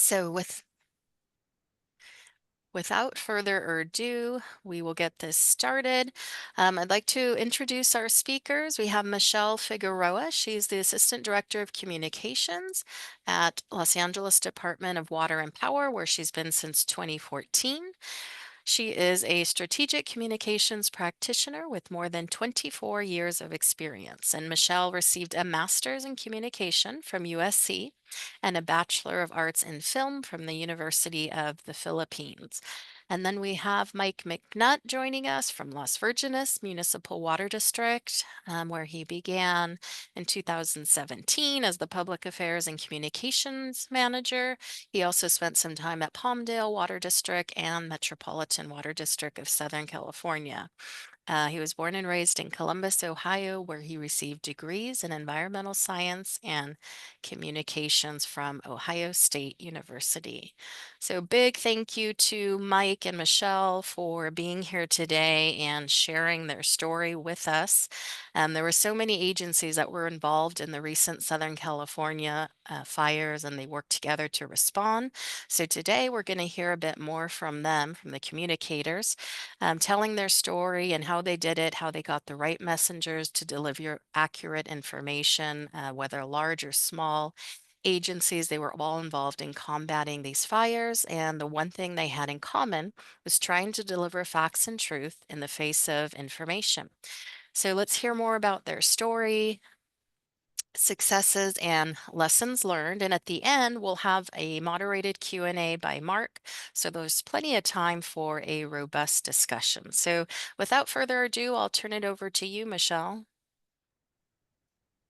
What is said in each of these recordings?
So without further ado, we will get this started. I'd like to introduce our speakers. We have Michelle Figueroa. She's the Assistant Director of Communications at Los Angeles Department of Water and Power, where she's been since 2014. She is a strategic communications practitioner with more than 24 years of experience, and Michelle received a master's in communication from USC and a Bachelor of Arts in Film from the University of the Philippines. And then we have Mike McNutt joining us from Las Virgenes Municipal Water District, where he began in 2017 as the Public Affairs and Communications Manager. He also spent some time at Palmdale Water District and Metropolitan Water District of Southern California. He was born and raised in Columbus, Ohio, where he received degrees in environmental science and communications from Ohio State University. So, big thank you to Mike and Michelle for being here today and sharing their story with us. There were so many agencies that were involved in the recent Southern California fires, and they worked together to respond. So, today we're going to hear a bit more from them, from the communicators, telling their story and how they did it, how they got the right messengers to deliver accurate information, whether large or small agencies. They were all involved in combating these fires. And the one thing they had in common was trying to deliver facts and truth in the face of information. So let's hear more about their story, successes, and lessons learned. And at the end, we'll have a moderated Q&A by Mark. So there's plenty of time for a robust discussion. So without further ado, I'll turn it over to you, Michelle.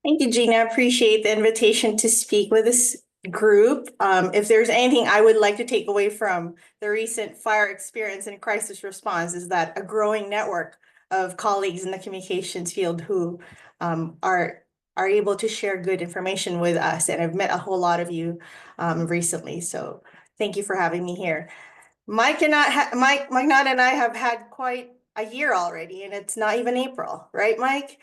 Thank you, Gina. I appreciate the invitation to speak with this group. If there's anything I would like to take away from the recent fire experience and crisis response is that a growing network of colleagues in the communications field who are able to share good information with us. And I've met a whole lot of you recently. So thank you for having me here. Mike and Nat and I have had quite a year already, and it's not even April, right, Mike?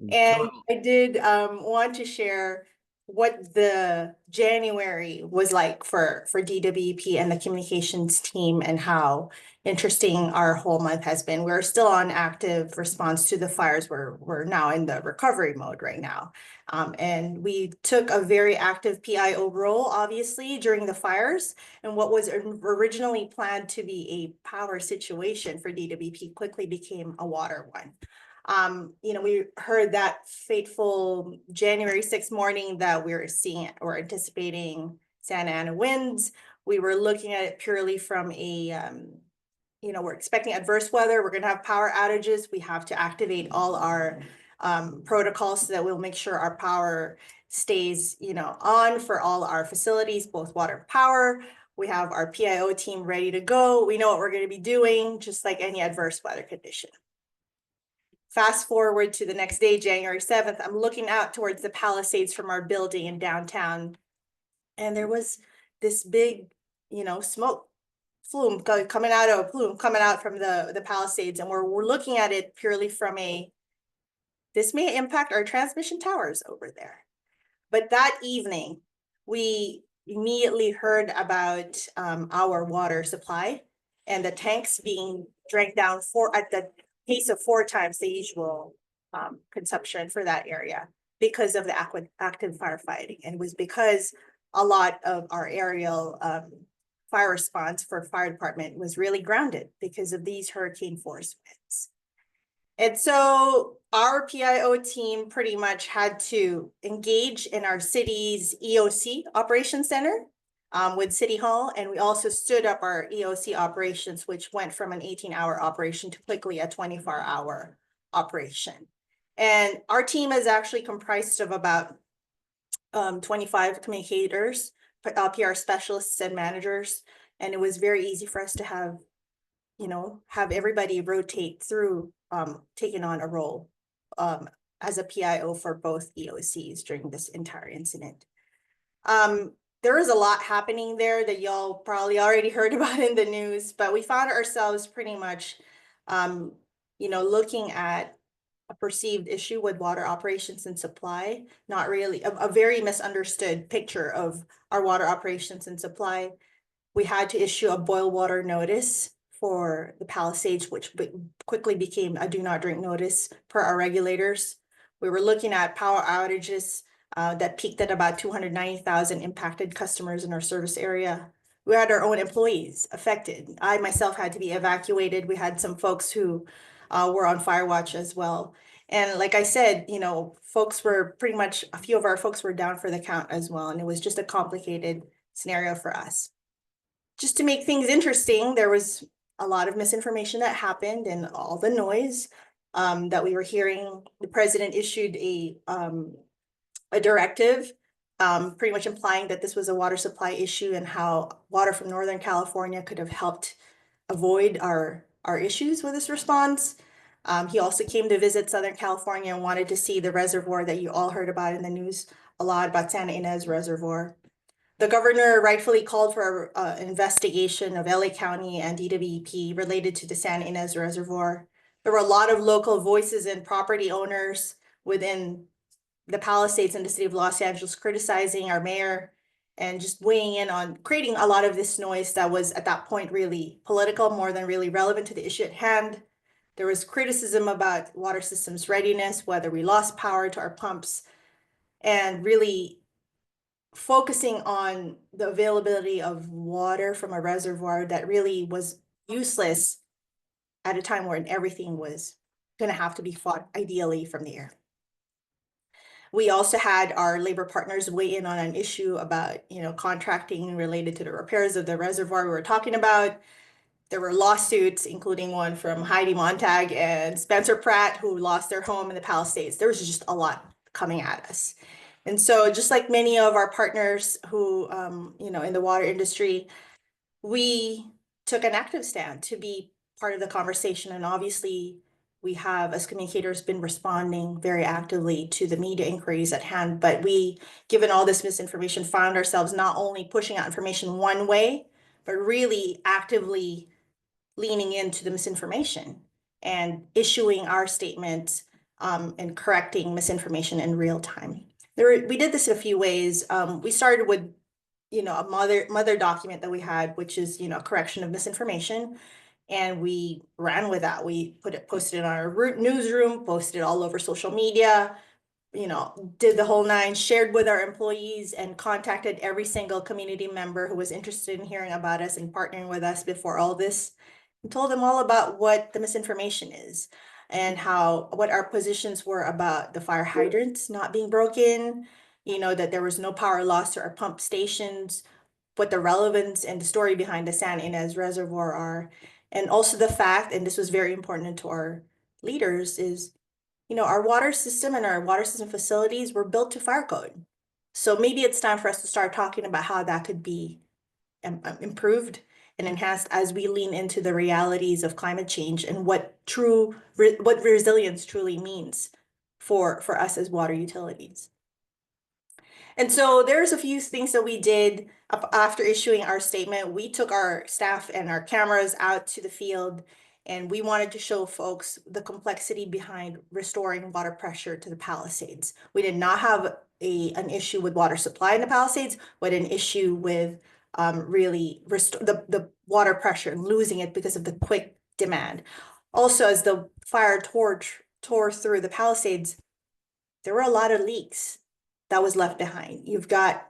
And Total. I did want to share what the January was like for DWP and the communications team and how interesting our whole month has been. We're still on active response to the fires. We're now in the recovery mode right now. And we took a very active PIO role, obviously, during the fires. And what was originally planned to be a power situation for DWP quickly became a water one. We heard that fateful January 6th morning that we were seeing or anticipating Santa Ana winds. We were looking at it purely from we're expecting adverse weather. We're going to have power outages. We have to activate all our protocols so that we'll make sure our power stays, on for all our facilities, both water and power. We have our PIO team ready to go. We know what we're going to be doing, just like any adverse weather condition. Fast forward to the next day, January 7th, I'm looking out towards the Palisades from our building in downtown. And there was this big, smoke plume coming out from the Palisades. And we're looking at it purely from this may impact our transmission towers over there. But that evening, we immediately heard about our water supply and the tanks being drank down at the pace of 4 times the usual consumption for that area because of the active firefighting. And it was because a lot of our aerial fire response for fire department was really grounded because of these hurricane force winds. And so our PIO team pretty much had to engage in our city's EOC operations center with City Hall. And we also stood up our EOC operations, which went from an 18-hour operation to quickly a 24-hour operation. And our team is actually comprised of about 25 communicators, PR specialists and managers. And it was very easy for us to have everybody rotate through taking on a role as a PIO for both EOCs during this entire incident. There was a lot happening there that y'all probably already heard about in the news, but we found ourselves pretty much, looking at a perceived issue with water operations and supply, not really, a very misunderstood picture of our water operations and supply. We had to issue a boil water notice for the Palisades, which quickly became a do not drink notice per our regulators. We were looking at power outages that peaked at about 290,000 impacted customers in our service area. We had our own employees affected. I myself had to be evacuated. We had some folks who were on fire watch as well. And like I said, folks were pretty much, a few of our folks were down for the count as well. And it was just a complicated scenario for us. Just to make things interesting, there was a lot of misinformation that happened and all the noise that we were hearing. The president issued a directive pretty much implying that this was a water supply issue and how water from Northern California could have helped avoid our issues with this response. He also came to visit Southern California and wanted to see the reservoir that you all heard about in the news a lot about Santa Ynez Reservoir. The governor rightfully called for an investigation of LA County and DWEP related to the Santa Ynez Reservoir. There were a lot of local voices and property owners within the Palisades and the city of Los Angeles criticizing our mayor and just weighing in on creating a lot of this noise that was at that point really political more than really relevant to the issue at hand. There was criticism about water systems readiness, whether we lost power to our pumps, and really focusing on the availability of water from a reservoir that really was useless at a time when everything was going to have to be fought ideally from the air. We also had our labor partners weigh in on an issue about, contracting related to the repairs of the reservoir we were talking about. There were lawsuits, including one from Heidi Montag and Spencer Pratt, who lost their home in the Palisades. There was just a lot coming at us. And so just like many of our partners who, in the water industry, we took an active stand to be part of the conversation. And obviously, we have, as communicators, been responding very actively to the media inquiries at hand. But we, given all this misinformation, found ourselves not only pushing out information one way, but really actively leaning into the misinformation and issuing our statements and correcting misinformation in real time. We did this in a few ways. We started with a mother document that we had, which is a correction of misinformation, and we ran with that. We posted it on our newsroom, posted it all over social media, did the whole nine, shared with our employees, and contacted every single community member who was interested in hearing about us and partnering with us before all this, and told them all about what the misinformation is and what our positions were about the fire hydrants not being broken, that there was no power loss to our pump stations, what the relevance and the story behind the San Ynez Reservoir are. And also the fact, and this was very important to our leaders, is our water system and our water system facilities were built to fire code. So maybe it's time for us to start talking about how that could be improved and enhanced as we lean into the realities of climate change and what resilience truly means for us as water utilities. And so there's a few things that we did after issuing our statement. We took our staff and our cameras out to the field, and we wanted to show folks the complexity behind restoring water pressure to the Palisades. We did not have an issue with water supply in the Palisades, but an issue with really restore the water pressure and losing it because of the quick demand. Also, as the fire tore through the Palisades, there were a lot of leaks that was left behind. You've got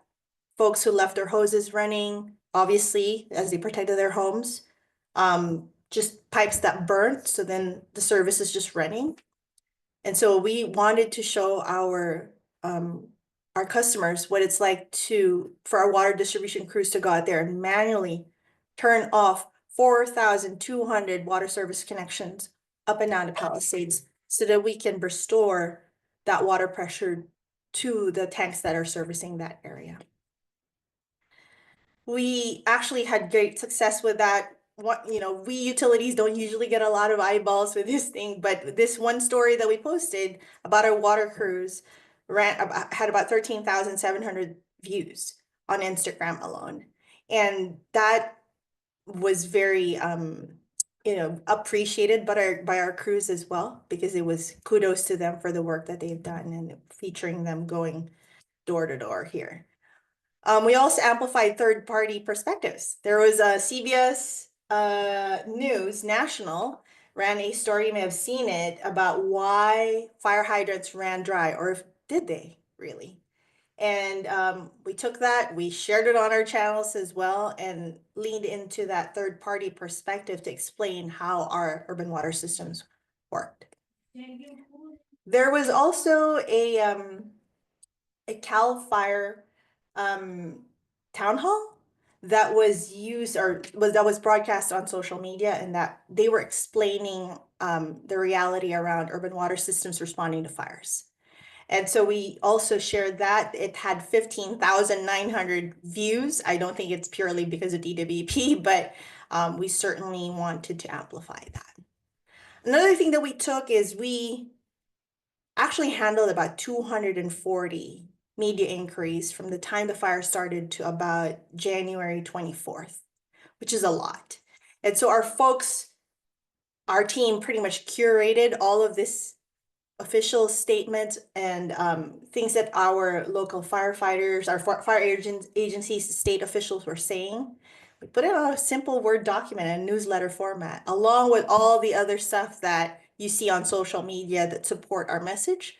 folks who left their hoses running, obviously, as they protected their homes. Just pipes that burnt, so then the service is just running. And so we wanted to show our customers what it's like for our water distribution crews to go out there and manually turn off 4,200 water service connections up and down the Palisades so that we can restore that water pressure to the tanks that are servicing that area. We actually had great success with that. We utilities don't usually get a lot of eyeballs with this thing, but this one story that we posted about our water crews had about 13,700 views on Instagram alone. And that was very appreciated by our crews as well, because it was kudos to them for the work that they've done and featuring them going door to door here. We also amplified third-party perspectives. There was a CBS News National ran a story, you may have seen it, about why fire hydrants ran dry, or if did they really? And we took that, we shared it on our channels as well, and leaned into that third-party perspective to explain how our urban water systems worked. There was also a CAL FIRE town hall that was used that was broadcast on social media, and that they were explaining the reality around urban water systems responding to fires. And so we also shared that. It had 15,900 views. I don't think it's purely because of DWP, but we certainly wanted to amplify that. Another thing that we took is we actually handled about 240 media inquiries from the time the fire started to about January 24th, which is a lot. And so our team pretty much curated all of this official statements and things that our local firefighters, our fire agencies, state officials were saying. We put it on a simple Word document in a newsletter format, along with all the other stuff that you see on social media that support our message.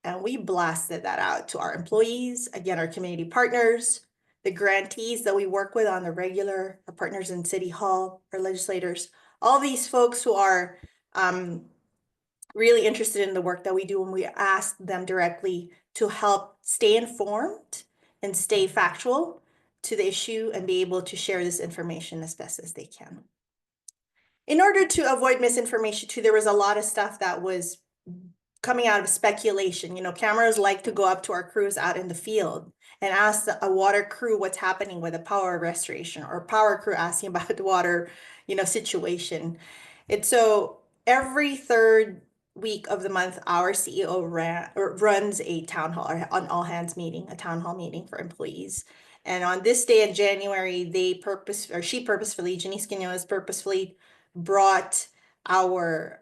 And we blasted that out to our employees, again, our community partners, the grantees that we work with on the regular, our partners in City Hall, our legislators, all these folks who are really interested in the work that we do, and we ask them directly to help stay informed and stay factual to the issue and be able to share this information as best as they can. In order to avoid misinformation too, there was a lot of stuff that was coming out of speculation. Cameras like to go up to our crews out in the field and ask a water crew what's happening with a power restoration, or power crew asking about the water, situation. And so every third week of the month, our CEO runs a town hall, or an all hands meeting, a town hall meeting for employees. And on this day in January, she purposefully, Janice Quinones purposefully brought our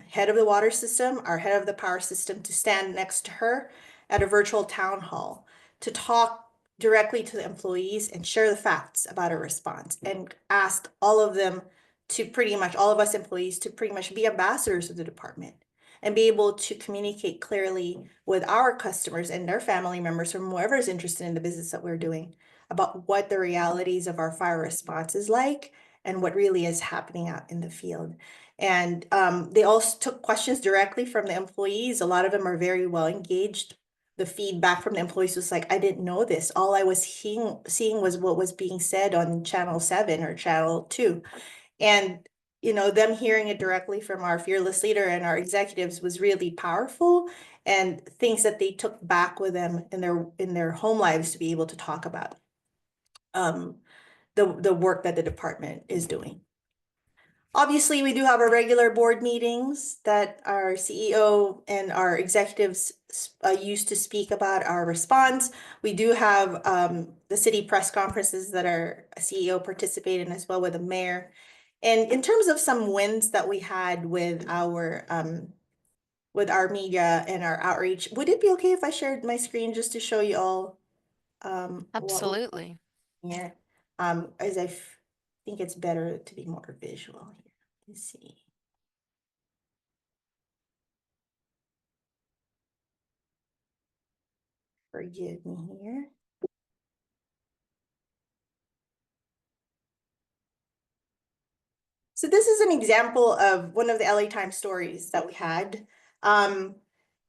head of the water system, our head of the power system, to stand next to her at a virtual town hall to talk directly to the employees and share the facts about our response, and asked all of them to pretty much, all of us employees, to pretty much be ambassadors of the department and be able to communicate clearly with our customers and their family members, or whoever is interested in the business that we're doing, about what the realities of our fire response is like and what really is happening out in the field. And they also took questions directly from the employees. A lot of them are very well engaged. The feedback from the employees was like, I didn't know this. All I was seeing was what was being said on channel 7 or channel 2. And them hearing it directly from our fearless leader and our executives was really powerful, and things that they took back with them in their home lives to be able to talk about the work that the department is doing. Obviously, we do have our regular board meetings that our CEO and our executives use to speak about our response. We do have the city press conferences that our CEO participated in, as well with the mayor. And in terms of some wins that we had with our media and our outreach, would it be okay if I shared my screen just to show you all what we Absolutely. here? As think it's better to be more visual here. Let's see. Forgive me here. So this is an example of one of the LA Times stories that we had.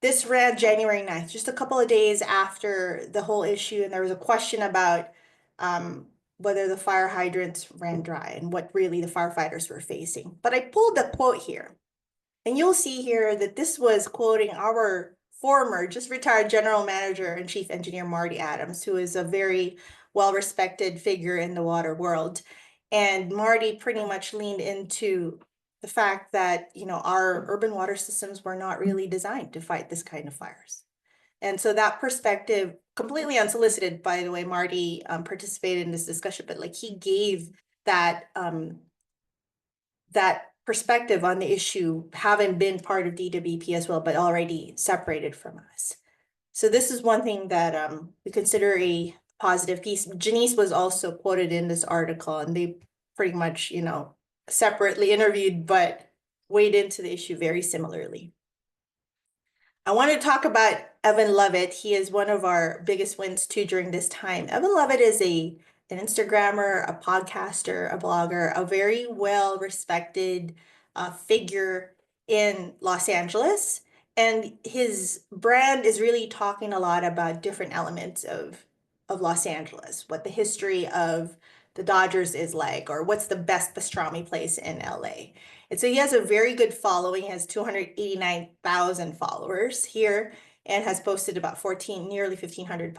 This ran January 9th, just a couple of days after the whole issue, and there was a question about whether the fire hydrants ran dry and what really the firefighters were facing. But I pulled the quote here, and you'll see here that this was quoting our former, just retired general manager and chief engineer, Marty Adams, who is a very well-respected figure in the water world. And Marty pretty much leaned into the fact that, our urban water systems were not really designed to fight this kind of fires. And so that perspective, completely unsolicited, by the way, Marty participated in this discussion, but he gave that perspective on the issue, having been part of DWP as well, but already separated from us. So this is one thing that we consider a positive piece. Janice was also quoted in this article, and they pretty much, separately interviewed, but weighed into the issue very similarly. I want to talk about Evan Lovett. He is one of our biggest wins too during this time. Evan Lovett is an Instagrammer, a podcaster, a blogger, a very well respected figure in Los Angeles. And his brand is really talking a lot about different elements of Los Angeles, what the history of the Dodgers is like, or what's the best pastrami place in LA. And so he has a very good following, he has 289,000 followers here and has posted about 14, nearly 1,500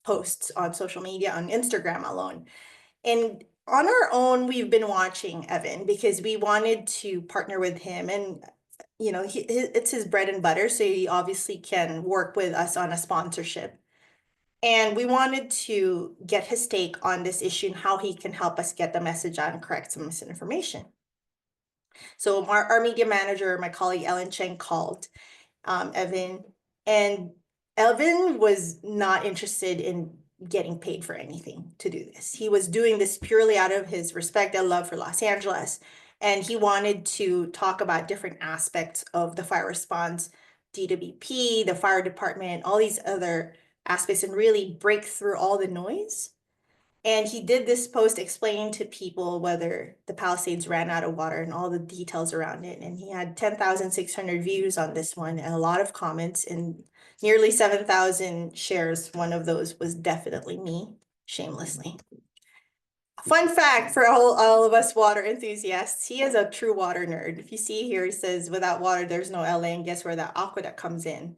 posts on social media, on Instagram alone. And on our own, we've been watching Evan because we wanted to partner with him. And, it's his bread and butter. So he obviously can work with us on a sponsorship. And we wanted to get his take on this issue and how he can help us get the message out and correct some misinformation. So our media manager, my colleague Ellen Cheng, called Evan, and Evan was not interested in getting paid for anything to do this. He was doing this purely out of his respect and love for Los Angeles. And he wanted to talk about different aspects of the fire response, DWP, the fire department, all these other aspects, and really break through all the noise. And he did this post explaining to people whether the Palisades ran out of water and all the details around it. And he had 10,600 views on this one and a lot of comments and nearly 7,000 shares. One of those was definitely me, shamelessly. Fun fact for all of us water enthusiasts, he is a true water nerd. If you see here, it says, without water, there's no LA. And guess where that aqueduct comes in?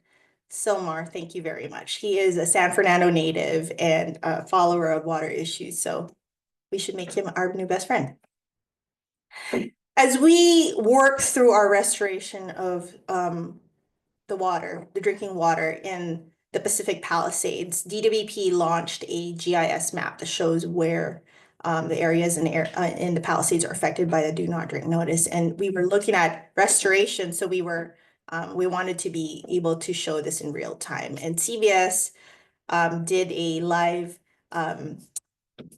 Silmar, thank you very much. He is a San Fernando native and a follower of water issues. So we should make him our new best friend. As we work through our restoration of the drinking water in the Pacific Palisades, DWP launched a GIS map that shows where the areas in the Palisades are affected by the do not drink notice. And we were looking at restoration, so we wanted to be able to show this in real time. And CBS did a live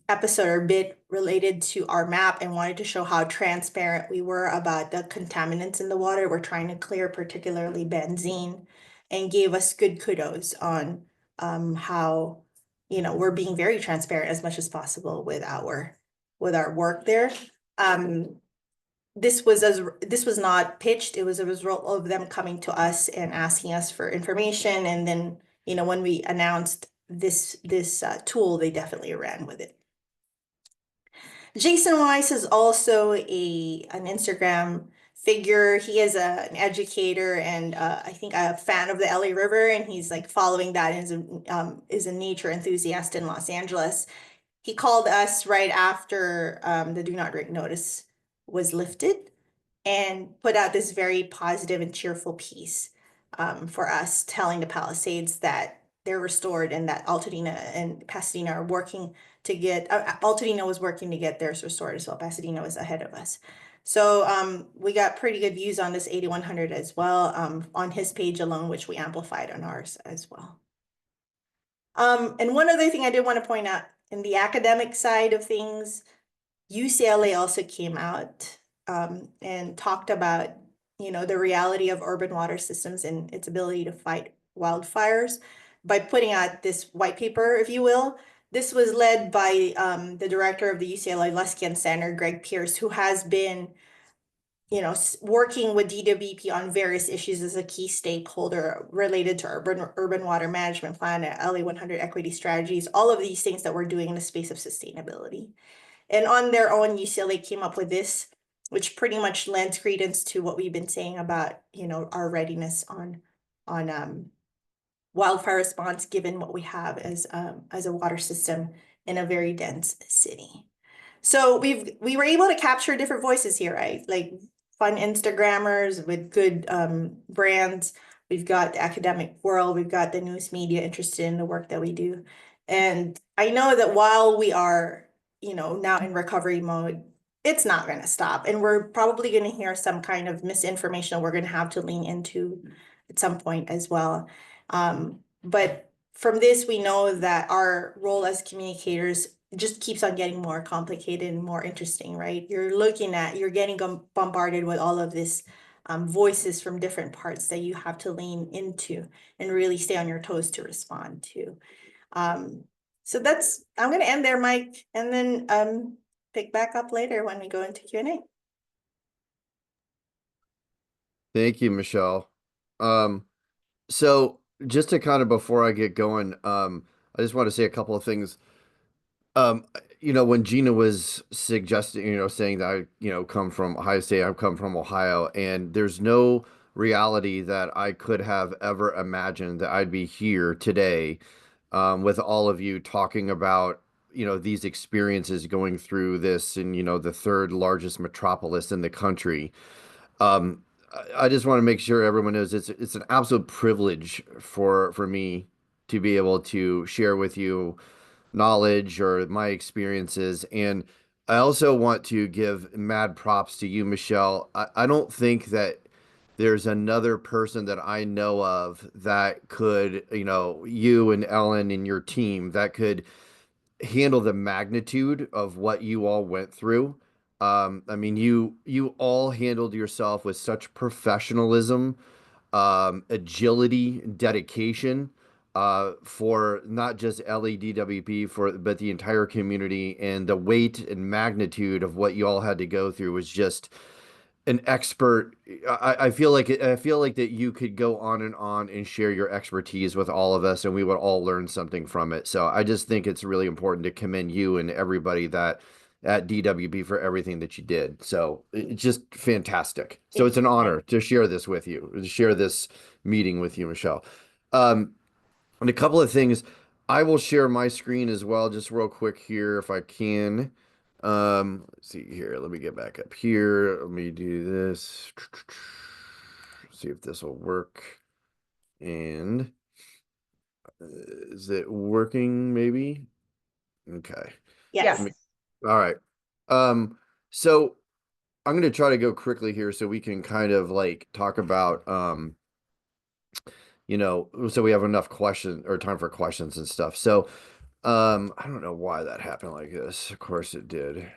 episode or bit related to our map and wanted to show how transparent we were about the contaminants in the water we're trying to clear, particularly benzene, and gave us good kudos on how we're being very transparent as much as possible with our work there. This was not pitched. It was a result of them coming to us and asking us for information, and then when we announced this tool, they definitely ran with it. Jason Weiss is also an Instagram figure. He is an educator and I think a fan of the LA River, and he's like following that and is a nature enthusiast in Los Angeles. He called us right after the do not drink notice was lifted and put out this very positive and cheerful piece for us, telling the Palisades that they're restored and that Altadena and Pasadena are working to get, Altadena was working to get theirs restored as well. Pasadena was ahead of us. So we got pretty good views on this 8,100 as well on his page alone, which we amplified on ours as well. And one other thing I did want to point out in the academic side of things, UCLA also came out and talked about, the reality of urban water systems and its ability to fight wildfires by putting out this white paper, if you will. This was led by the director of the UCLA Luskin Center, Greg Pierce, who has been, working with DWP on various issues as a key stakeholder related to urban water management plan, LA 100 equity strategies, all of these things that we're doing in the space of sustainability. And on their own, UCLA came up with this, which pretty much lends credence to what we've been saying about, our readiness on wildfire response, given what we have as a water system in a very dense city. So we were able to capture different voices here, right? Like fun Instagrammers with good brands. We've got the academic world. We've got the news media interested in the work that we do. And I know that while we are, now in recovery mode, it's not going to stop. And we're probably going to hear some kind of misinformation we're going to have to lean into at some point as well. But from this, we know that our role as communicators just keeps on getting more complicated and more interesting, right? You're getting bombarded with all of this voices from different parts that you have to lean into and really stay on your toes to respond to. Um, so I'm going to end there, Mike, and then pick back up later when we go into Q&A. Thank you, Michelle. Um, so just to kind of before I get going, I just want to say a couple of things. Um, when Gina was suggesting, saying that I, come from Ohio State, I've come from Ohio, and there's no reality that I could have ever imagined that I'd be here today, with all of you talking about, these experiences going through this in, the third largest metropolis in the country. Um, I just want to make sure everyone knows it's an absolute privilege for me to be able to share with you knowledge or my experiences. And I also want to give mad props to you, Michelle. I don't think that there's another person that I know of that could, you and Ellen and your team that could handle the magnitude of what you all went through. I mean, you all handled yourself with such professionalism, agility, dedication, for not just LEDWP but the entire community, and the weight and magnitude of what you all had to go through was just an expert. I feel like that you could go on and share your expertise with all of us, and we would all learn something from it. So I just think it's really important to commend you and everybody that at DWB for everything that you did. So it's just fantastic. So Thank it's an you, Mike. honor to share this with you, to share this meeting with you, Michelle. Um, and a couple of things, I will share my screen as well, just real quick here if I can. Let's see here. Let me get back up here. Let me do this. See if this will work. And is it working maybe? Okay. Yes. All right. Um, so I'm going to try to go quickly here so we can kind of like talk about so we have enough questions or time for questions and stuff. So I don't know why that happened like this. Of course it did.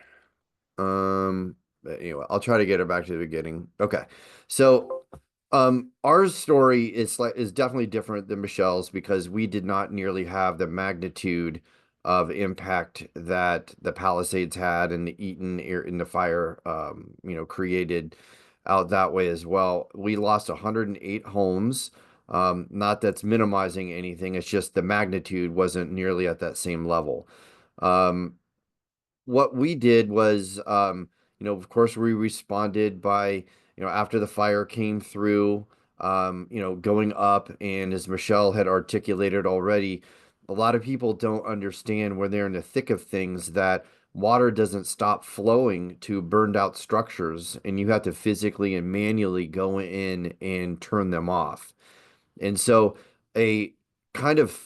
But anyway, I'll try to get it back to the beginning. Okay. So, our story is definitely different than Michelle's because we did not nearly have the magnitude of impact that the Palisades had and the Eaton in the fire, created out that way as well. We lost 108 homes. Not that's minimizing anything. It's just the magnitude wasn't nearly at that same level. Um, what we did was, of course, we responded by, after the fire came through, going up. And as Michelle had articulated already, a lot of people don't understand when they're in the thick of things that water doesn't stop flowing to burned out structures, and you have to physically and manually go in and turn them off. And so, a kind of,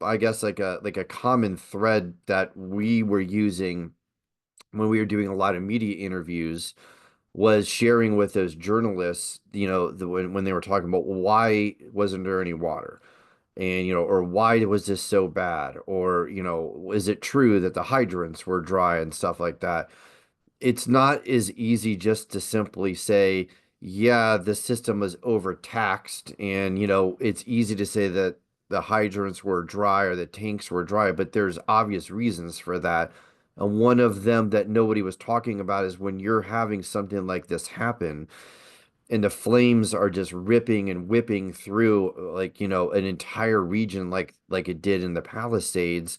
I guess, like a common thread that we were using when we were doing a lot of media interviews was sharing with those journalists, when they were talking about, well, why wasn't there any water? And, or why was this so bad? Or, is it true that the hydrants were dry and stuff like that? It's not as easy just to simply say, yeah, the system was overtaxed. And, it's easy to say that the hydrants were dry or the tanks were dry, but there's obvious reasons for that. And one of them that nobody was talking about is when you're having something like this happen and the flames are just ripping and whipping through, like, an entire region, like it did in the Palisades.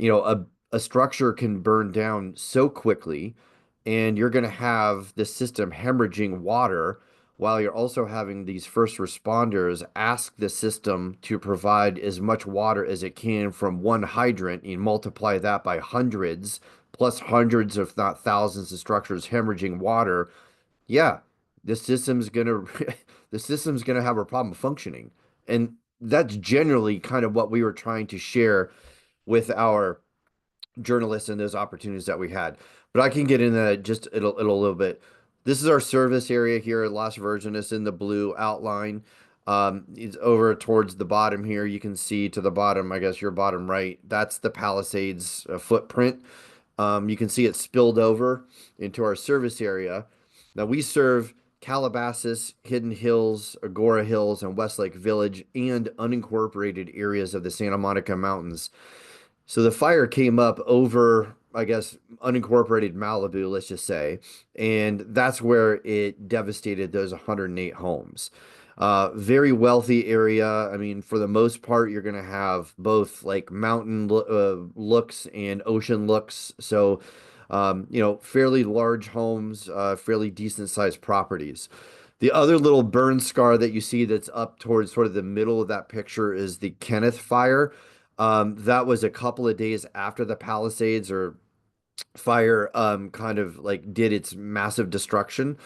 A structure can burn down so quickly, and you're going to have the system hemorrhaging water while you're also having these first responders ask the system to provide as much water as it can from one hydrant. You multiply that by hundreds, plus hundreds, if not thousands, of structures hemorrhaging water. Yeah, the system's gonna the system's gonna have a problem functioning. And that's generally kind of what we were trying to share with our journalists and those opportunities that we had. But I can get into that just in a little bit. This is our service area here at Las Virgenes in the blue outline. It's over towards the bottom here. You can see to the bottom, I guess your bottom right, that's the Palisades footprint. You can see it spilled over into our service area. Now we serve Calabasas, Hidden Hills, Agora Hills, and Westlake Village, and unincorporated areas of the Santa Monica Mountains. So the fire came up over, I guess, unincorporated Malibu, let's just say, and that's where it devastated those 108 homes. Very wealthy area. I mean, for the most part, you're going to have both like mountain looks and ocean looks. So, fairly large homes, fairly decent sized properties. The other little burn scar that you see that's up towards sort of the middle of that picture is the Kenneth fire. That was a couple of days after the Palisades or fire kind of like did its massive destruction.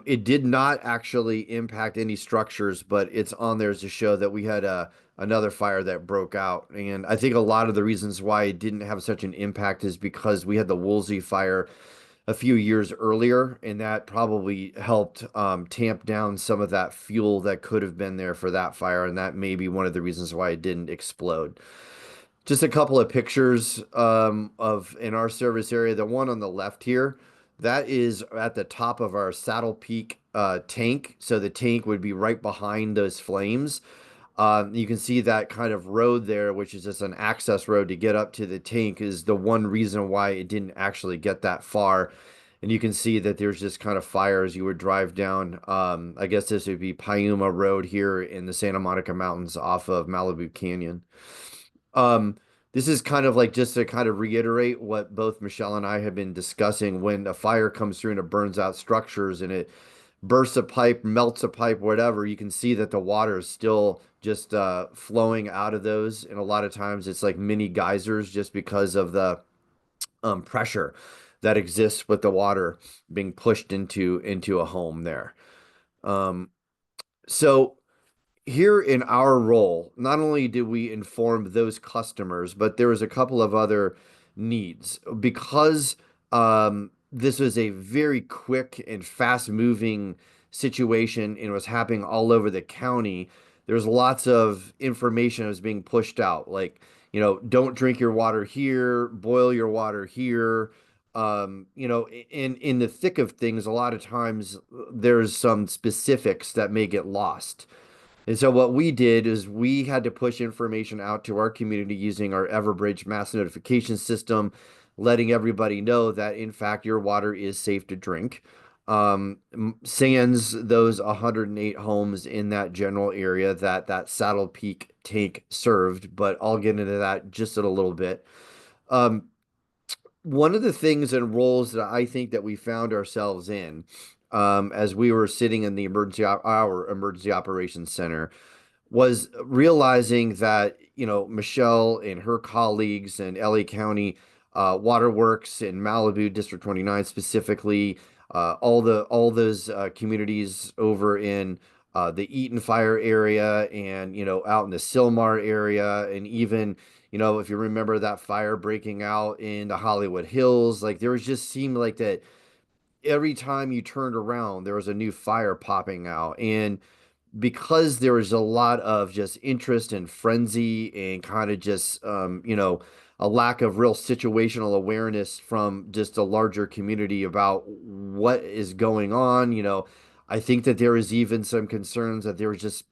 It did not actually impact any structures, but it's on there to show that we had another fire that broke out. And I think a lot of the reasons why it didn't have such an impact is because we had the Woolsey fire a few years earlier, and that probably helped tamp down some of that fuel that could have been there for that fire, and that may be one of the reasons why it didn't explode. Just a couple of pictures of in our service area. The one on the left here, that is at the top of our Saddle Peak tank. So the tank would be right behind those flames. You can see that kind of road there, which is just an access road to get up to the tank, is the one reason why it didn't actually get that far. And you can see that there's just kind of fires you would drive down. I guess this would be Piuma Road here in the Santa Monica Mountains off of Malibu Canyon. Um, this is kind of like just to kind of reiterate what both Michelle and I have been discussing. When a fire comes through and it burns out structures and it bursts a pipe, melts a pipe, whatever, you can see that the water is still just flowing out of those. And a lot of times it's like mini geysers just because of the pressure that exists with the water being pushed into a home there. Um, so here in our role, not only did we inform those customers, but there was a couple of other needs because this was a very quick and fast moving situation and it was happening all over the county. There's lots of information that was being pushed out, like, don't drink your water here, boil your water here. In the thick of things, a lot of times there's some specifics that may get lost. And so what we did is we had to push information out to our community using our Everbridge mass notification system, letting everybody know that in fact your water is safe to drink. Sans those 108 homes in that general area that Saddle Peak tank served, but I'll get into that just in a little bit. Um, One of the things and roles that I think that we found ourselves in, as we were sitting in the our emergency operations center, was realizing that, Michelle and her colleagues in LA County Waterworks in Malibu, District 29 specifically, all those communities over in the Eaton Fire area and, out in the Silmar area, and even, if you remember that fire breaking out in the Hollywood Hills, like there was just seemed like that every time you turned around, there was a new fire popping out. And because there was a lot of just interest and frenzy and kind of just a lack of real situational awareness from just a larger community about what is going on. I think that there is even some concerns that there was just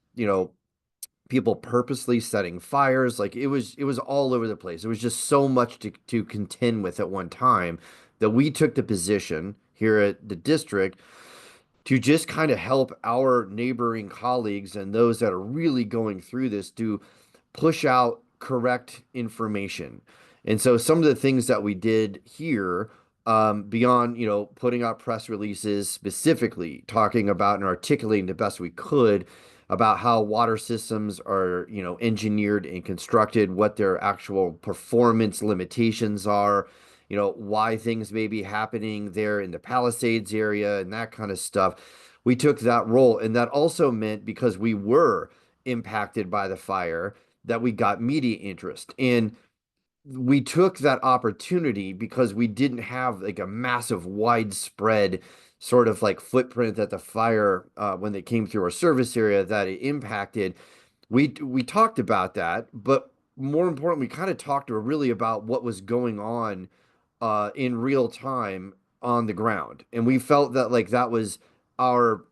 people purposely setting fires. Like it was all over the place. It was just so much to contend with at one time that we took the position here at the district to just kind of help our neighboring colleagues and those that are really going through this to push out correct information. And so some of the things that we did here, beyond, putting out press releases specifically talking about and articulating the best we could about how water systems are, engineered and constructed, what their actual performance limitations are, why things may be happening there in the Palisades area and that kind of stuff. We took that role. And that also meant because we were impacted by the fire that we got media interest. And we took that opportunity because we didn't have like a massive widespread sort of like footprint that the fire when they came through our service area that it impacted. We talked about that, but more important, we kind of talked really about what was going on in real time on the ground. And we felt that like that was our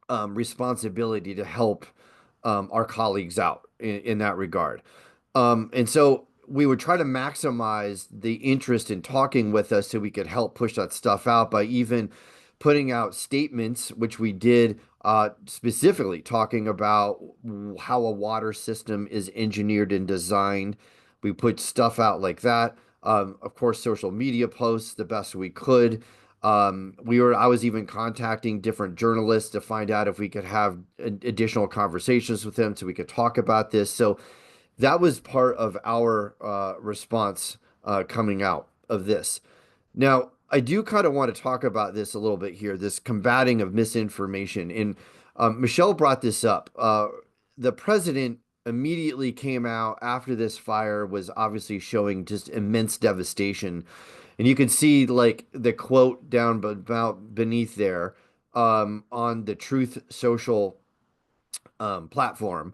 responsibility to help our colleagues out in that regard. And so we would try to maximize the interest in talking with us so we could help push that stuff out by even putting out statements, which we did specifically talking about how a water system is engineered and designed. We put stuff out like that. Of course, social media posts the best we could. I was even contacting different journalists to find out if we could have additional conversations with them so we could talk about this. So that was part of our response coming out of this. Now, I do kind of want to talk about this a little bit here, this combating of misinformation. And Michelle brought this up. The president immediately came out after this fire was obviously showing just immense devastation. And you can see like the quote down about beneath there on the Truth Social platform,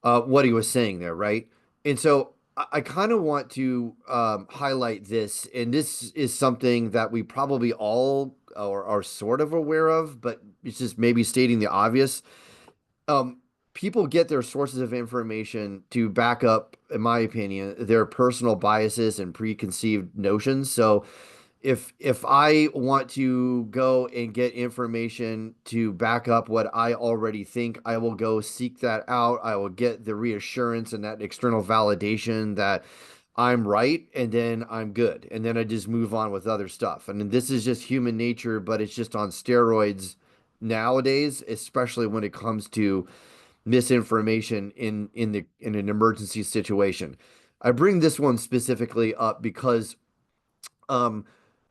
what he was saying there, right? And so I kind of want to highlight this, and this is something that we probably all are sort of aware of, but it's just maybe stating the obvious. Um, People get their sources of information to back up, in my opinion, their personal biases and preconceived notions. So if I want to go and get information to back up what I already think, I will go seek that out. I will get the reassurance and that external validation that I'm right, and then I'm good. And then I just move on with other stuff. And this is just human nature, but it's just on steroids nowadays, especially when it comes to misinformation in an emergency situation. I bring this one specifically up because um,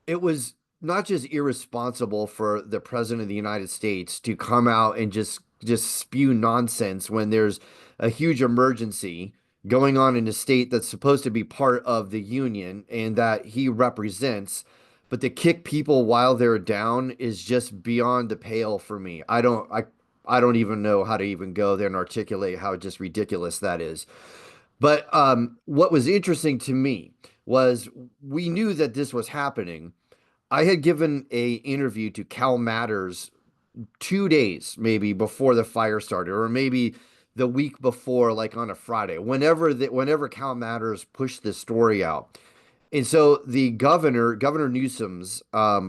it was not just irresponsible for the president of the United States to come out and just spew nonsense when there's a huge emergency going on in a state that's supposed to be part of the union and that he represents, but to kick people while they're down is just beyond the pale for me. I don't even know how to even go there and articulate how just ridiculous that is. But what was interesting to me was we knew that this was happening. I had given a interview to Cal Matters 2 days maybe before the fire started, or maybe the week before, like on a Friday, whenever Cal Matters pushed this story out. And so the Governor Newsom's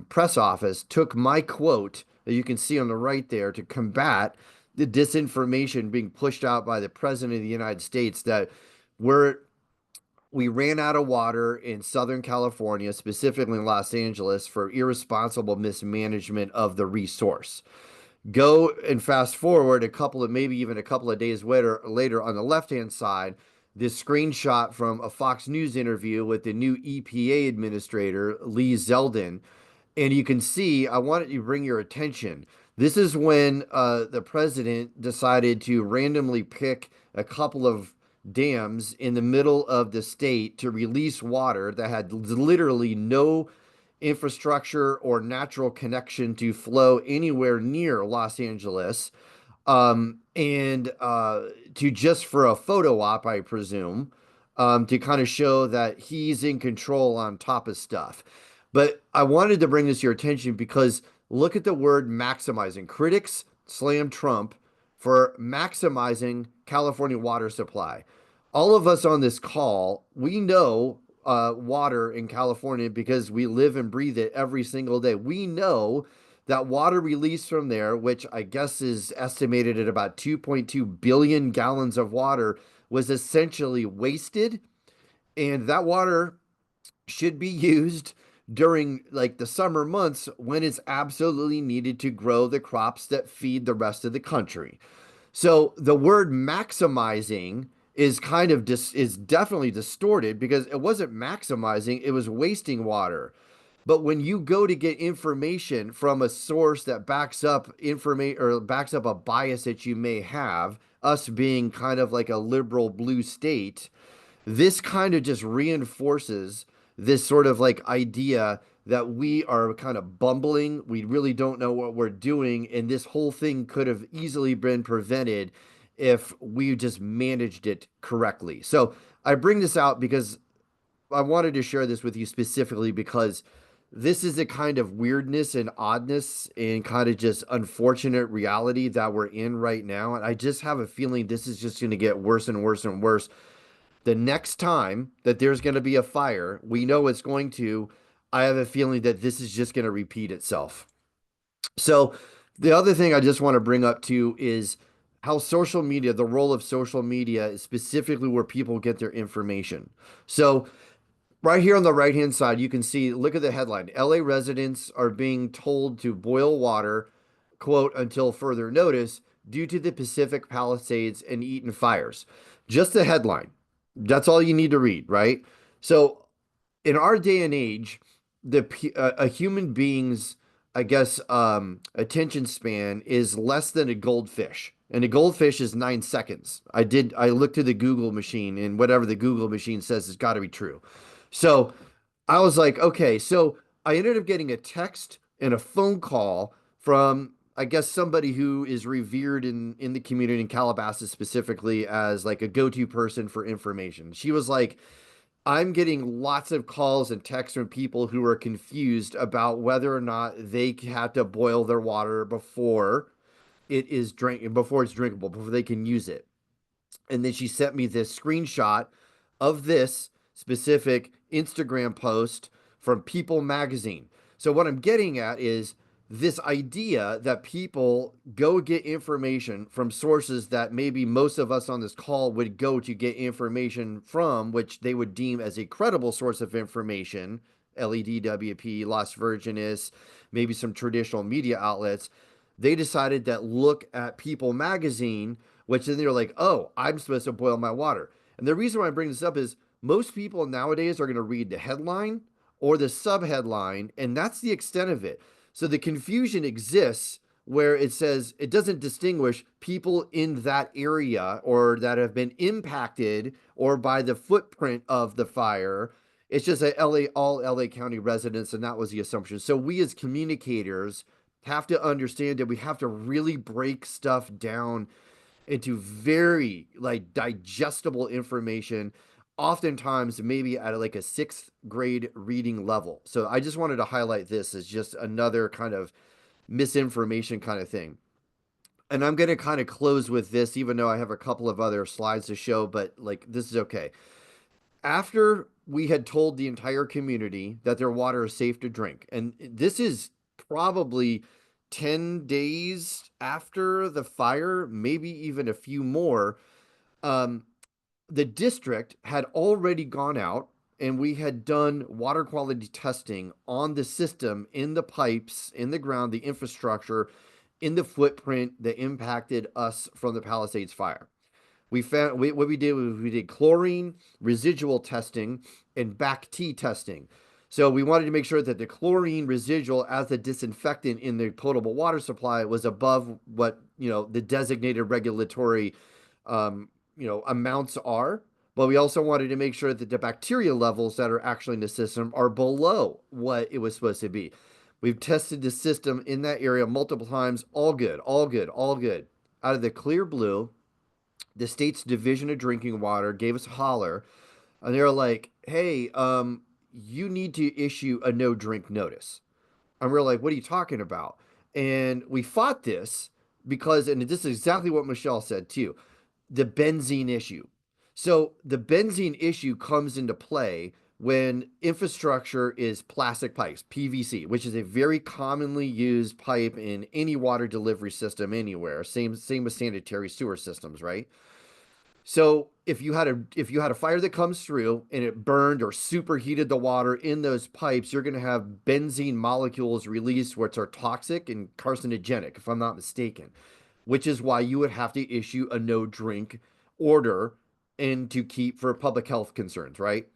press office took my quote that you can see on the right there to combat the disinformation being pushed out by the president of the United States that we're we ran out of water in Southern California, specifically in Los Angeles, for irresponsible mismanagement of the resource. Go and fast forward maybe even a couple of days later on the left-hand side, this screenshot from a Fox News interview with the new EPA administrator, Lee Zeldin, and you can see, I wanted to bring your attention. This is when the president decided to randomly pick a couple of dams in the middle of the state to release water that had literally no infrastructure or natural connection to flow anywhere near Los Angeles. And to just for a photo op, I presume, to kind of show that he's in control on top of stuff. But I wanted to bring this to your attention because look at the word maximizing. Critics slam Trump for maximizing California water supply. All of us on this call, we know water in California because we live and breathe it every single day. We know that water released from there, which I guess is estimated at about 2.2 billion gallons of water, was essentially wasted. And that water should be used during like the summer months when it's absolutely needed to grow the crops that feed the rest of the country. So the word maximizing is is definitely distorted because it wasn't maximizing, it was wasting water. But when you go to get information from a source that backs up information or backs up a bias that you may have, us being kind of like a liberal blue state, This kind of just reinforces this sort of like idea that we are kind of bumbling. We really don't know what we're doing. And this whole thing could have easily been prevented if we just managed it correctly. So I bring this out because I wanted to share this with you specifically because this is a kind of weirdness and oddness and kind of just unfortunate reality that we're in right now. And I just have a feeling this is just going to get worse and worse and worse. The next time that there's going to be a fire, we know it's going to. I have a feeling that this is just going to repeat itself. So, the other thing I just want to bring up too is how social media, the role of social media is specifically where people get their information. So, right here on the right hand side, you can see, look at the headline. LA residents are being told to boil water, quote, until further notice due to the Pacific Palisades and Eaton fires. Just the headline. That's all you need to read, right? So in our day and age, a human being's, I guess, attention span is less than a goldfish, and a goldfish is 9 seconds. I looked to the Google machine, and whatever the Google machine says has got to be true. So I was like, okay, so I ended up getting a text and a phone call from, I guess, somebody who is revered in the community in Calabasas specifically as like a go-to person for information. She was like, I'm getting lots of calls and texts from people who are confused about whether or not they have to boil their water before it's drinkable, before they can use it. And then she sent me this screenshot of this specific Instagram post from People Magazine. So, what I'm getting at is this idea that people go get information from sources that maybe most of us on this call would go to get information from, which they would deem as a credible source of information, LEDWP, Las Virgenes, maybe some traditional media outlets. They decided that look at People Magazine, which then they're like, oh, I'm supposed to boil my water. And the reason why I bring this up is most people nowadays are going to read the headline or the subheadline, and that's the extent of it. So the confusion exists where it says it doesn't distinguish people in that area or that have been impacted or by the footprint of the fire. It's just all LA County residents, and that was the assumption. So we as communicators have to understand that we have to really break stuff down into very like digestible information, oftentimes maybe at like a sixth grade reading level. So I just wanted to highlight this as just another kind of misinformation kind of thing. And I'm going to kind of close with this, even though I have a couple of other slides to show, but like this is okay. After we had told the entire community that their water is safe to drink, and this is probably 10 days after the fire, maybe even a few more, um, the district had already gone out and we had done water quality testing on the system, in the pipes, in the ground, the infrastructure, in the footprint that impacted us from the Palisades fire. What we did was we did chlorine residual testing and back T testing. So we wanted to make sure that the chlorine residual as a disinfectant in the potable water supply was above what, the designated regulatory amounts are. But we also wanted to make sure that the bacteria levels that are actually in the system are below what it was supposed to be. We've tested the system in that area multiple times. All good, all good, all good. Out of the clear blue, the state's Division of Drinking Water gave us a holler, and they were like, "Hey, you need to issue a no drink notice." And we're like, "What are you talking about?" And we fought this because, and this is exactly what Michelle said too, the benzene issue. So the benzene issue comes into play when infrastructure is plastic pipes, PVC, which is a very commonly used pipe in any water delivery system anywhere. Same with sanitary sewer systems, right? So if you had a fire that comes through and it burned or superheated the water in those pipes, you're going to have benzene molecules released which are toxic and carcinogenic, if I'm not mistaken, which is why you would have to issue a no drink order and to keep for public health concerns, right?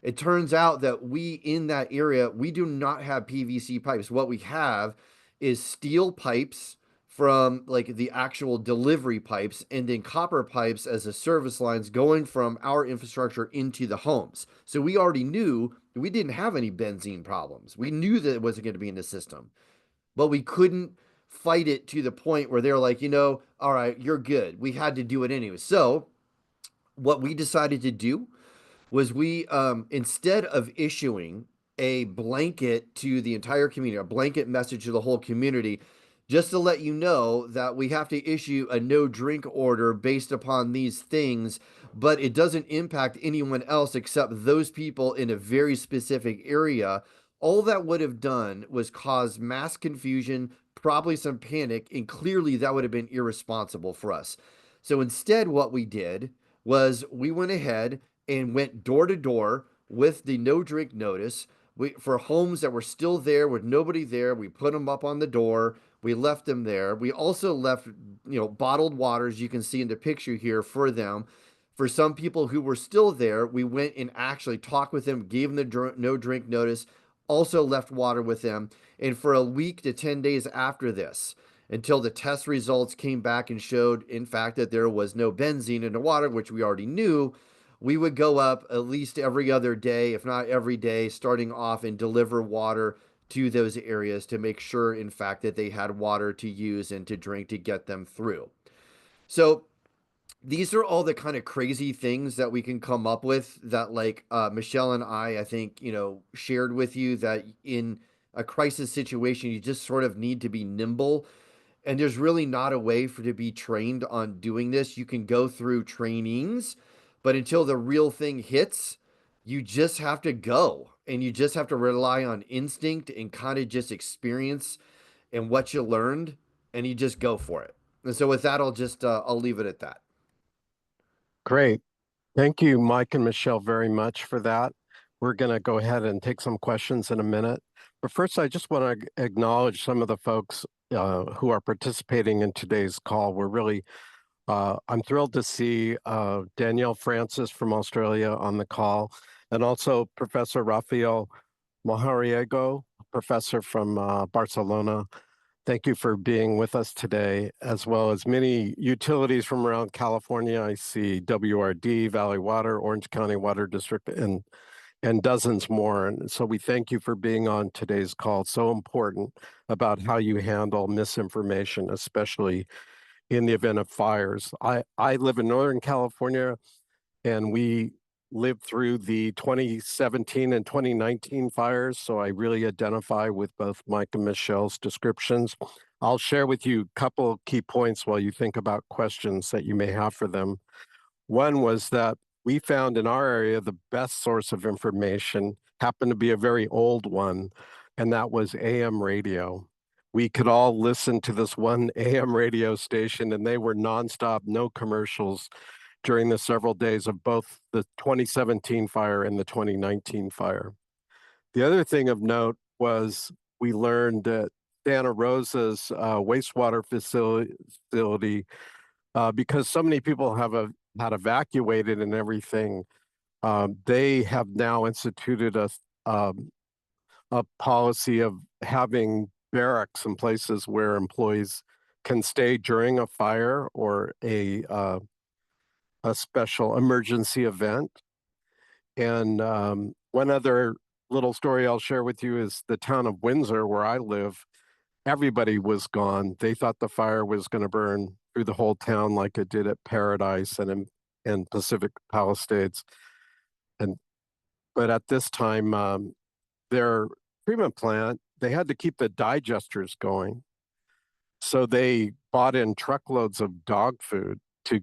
It turns out that we in that area, we do not have PVC pipes. What we have is steel pipes from like the actual delivery pipes, and then copper pipes as the service lines going from our infrastructure into the homes. So we already knew we didn't have any benzene problems. We knew that it wasn't going to be in the system, but we couldn't fight it to the point where they're like, all right, you're good. We had to do it anyway. So what we decided to do was we instead of issuing a blanket to the entire community, a blanket message to the whole community, just to let you know that we have to issue a no drink order based upon these things, but it doesn't impact anyone else except those people in a very specific area. All that would have done was cause mass confusion, probably some panic, and clearly that would have been irresponsible for us. So instead, what we did was we went ahead and went door to door with the no drink notice. For homes that were still there with nobody there, we put them up on the door. We left them there. We also left, bottled waters you can see in the picture here for them. For some people who were still there, we went and actually talked with them, gave them the no drink notice, also left water with them. And for a week to 10 days after this, until the test results came back and showed, in fact, that there was no benzene in the water, which we already knew, we would go up at least every other day, if not every day, starting off and deliver water to those areas to make sure, in fact, that they had water to use and to drink to get them through. So these are all the kind of crazy things that we can come up with that, like Michelle and I think, shared with you that in a crisis situation, you just sort of need to be nimble, and there's really not a way for to be trained on doing this. You can go through trainings, but until the real thing hits, you just have to go, and you just have to rely on instinct and kind of just experience and what you learned, and you just go for it. And so with that, I'll leave it at that. Great. Thank you, Mike and Michelle, very much for that. We're going to go ahead and take some questions in a minute. But first, I just want to acknowledge some of the folks who are participating in today's call. I'm thrilled to see Danielle Francis from Australia on the call, and also Professor Rafael Mohariego, professor from Barcelona. Thank you for being with us today, as well as many utilities from around California. I see WRD, Valley Water, Orange County Water District, and dozens more. And so we thank you for being on today's call. It's so important about how you handle misinformation, especially in the event of fires. I live in Northern California, and we lived through the 2017 and 2019 fires, so I really identify with both Mike and Michelle's descriptions. I'll share with you a couple of key points while you think about questions that you may have for them. One was that we found in our area the best source of information happened to be a very old one, and that was AM radio. We could all listen to this one AM radio station, and they were nonstop, no commercials during the several days of both the 2017 fire and the 2019 fire. The other thing of note was we learned that Santa Rosa's wastewater facility, because so many people had evacuated and everything, they have now instituted a policy of having barracks in places where employees can stay during a fire or a special emergency event. And one other little story I'll share with you is the town of Windsor, where I live. Everybody was gone. They thought the fire was going to burn through the whole town like it did at Paradise and in Pacific Palisades. But at this time, their treatment plant, they had to keep the digesters going. So they bought in truckloads of dog food to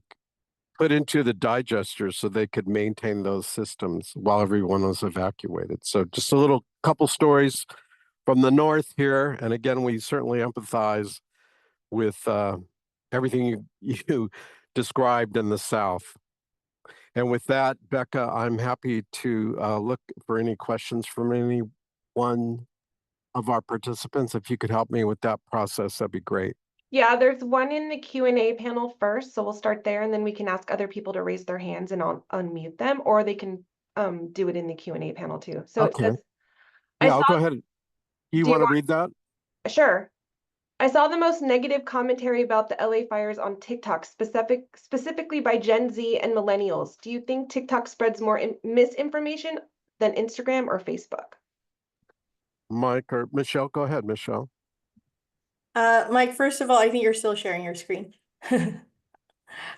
put into the digesters so they could maintain those systems while everyone was evacuated. So just a little couple stories from the north here. And again, we certainly empathize with everything you described in the south. And with that, Becca, I'm happy to look for any questions from any one of our participants. If you could help me with that process, that'd be great. Yeah, there's one in the Q&A panel first, so we'll start there, and then we can ask other people to raise their hands and I'll unmute them, or they can do it in the Q&A panel too. So Okay. it says, Yeah, I'll go ahead. You do you want to want, read that? sure. I saw the most negative commentary about the LA fires on TikTok, specifically by Gen Z and millennials. Do you think TikTok spreads more misinformation than Instagram or Facebook? Mike or Michelle, go ahead, Michelle. Mike, first of all, I think you're still sharing your screen.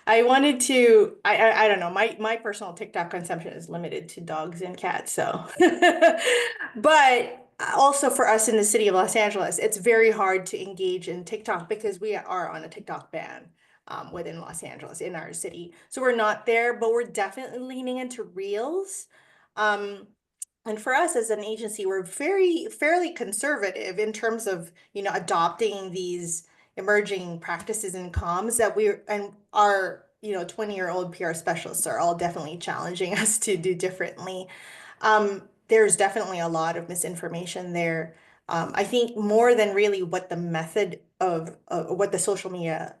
I wanted to, I don't know, my personal TikTok consumption is limited to dogs and cats, so. But also for us in the city of Los Angeles, it's very hard to engage in TikTok because we are on a TikTok ban within Los Angeles in our city. So we're not there, but we're definitely leaning into Reels. Um, and for us as an agency, we're fairly conservative in terms of, adopting these emerging practices in comms that and our 20-year-old PR specialists are all definitely challenging us to do differently. There's definitely a lot of misinformation there. I think more than really what the method of what the social media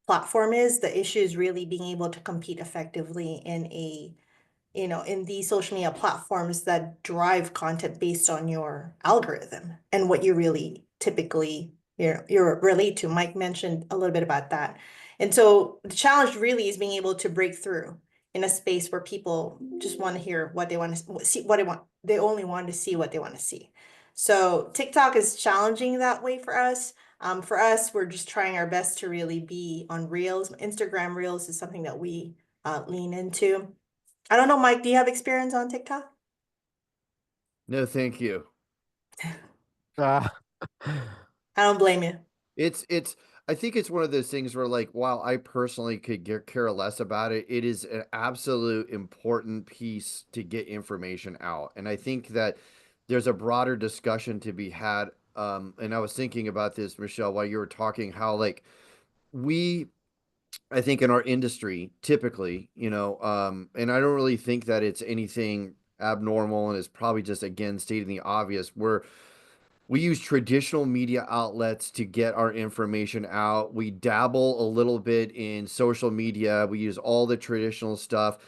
platform is, the issue is really being able to compete effectively in these social media platforms that drive content based on your algorithm and what you really typically you relate to. Mike mentioned a little bit about that. And so the challenge really is being able to break through in a space where people just want to hear what they want to see, what they want. They only want to see what they want to see. So TikTok is challenging that way for us. For us, we're just trying our best to really be on Reels. Instagram Reels is something that we lean into. I don't know, Mike, do you have experience on TikTok? No, thank you. Ah, I don't blame you. It's I think it's one of those things where, like, while I personally could care less about it, it is an absolute important piece to get information out. And I think that there's a broader discussion to be had. And I was thinking about this, Michelle, while you were talking, how like we I think in our industry, typically, and I don't really think that it's anything abnormal, and it's probably just again stating the obvious. We use traditional media outlets to get our information out. We dabble a little bit in social media. We use all the traditional stuff.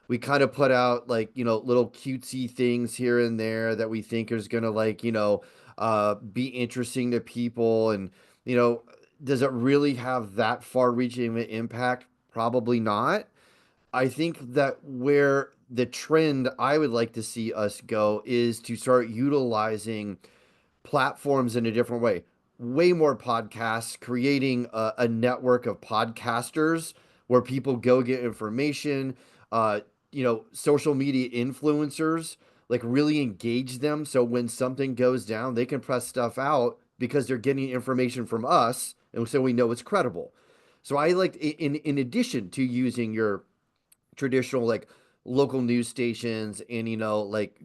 We kind of put out like, little cutesy things here and there that we think is going to like, be interesting to people. And, you know, does it really have that far reaching impact? Probably not. I think that where the trend I would like to see us go is to start utilizing platforms in a different way. Way more podcasts, creating a network of podcasters where people go get information, uh, social media influencers, like really engage them. So when something goes down, they can press stuff out because they're getting information from us. And so we know it's credible. So I like, in addition to using your traditional like local news stations and like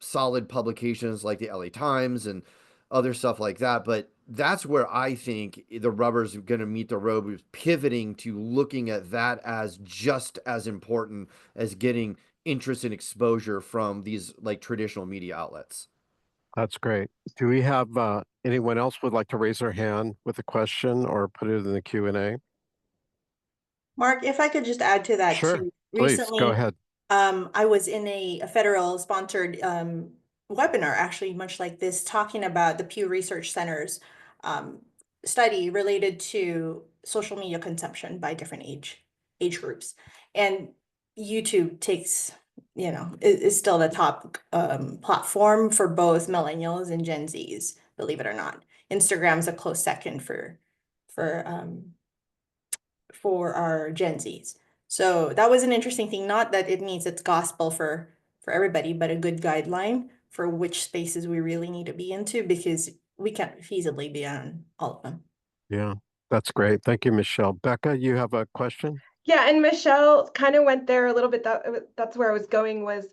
solid publications like the LA Times and other stuff like that, but that's where I think the rubber's going to meet the road, with pivoting to looking at that as just as important as getting interest and exposure from these like traditional media outlets. that's great. Do we have anyone else would like to raise their hand with a question or put it in the Q&A? Mark, if I could just add to that Sure, too. please go Recently, ahead. I was in a federal sponsored webinar, actually, much like this, talking about the Pew Research Center's um, study related to social media consumption by different age groups. And YouTube is still the top platform for both millennials and Gen Zs, believe it or not. Instagram's a close second for for our Gen Zs. So that was an interesting thing. Not that it means it's gospel for everybody, but a good guideline for which spaces we really need to be into, because we can't feasibly be on all of them. Yeah, that's great. Thank you, Michelle. Becca, you have a question? Yeah, and Michelle kind of went there a little bit. That's where I was going was,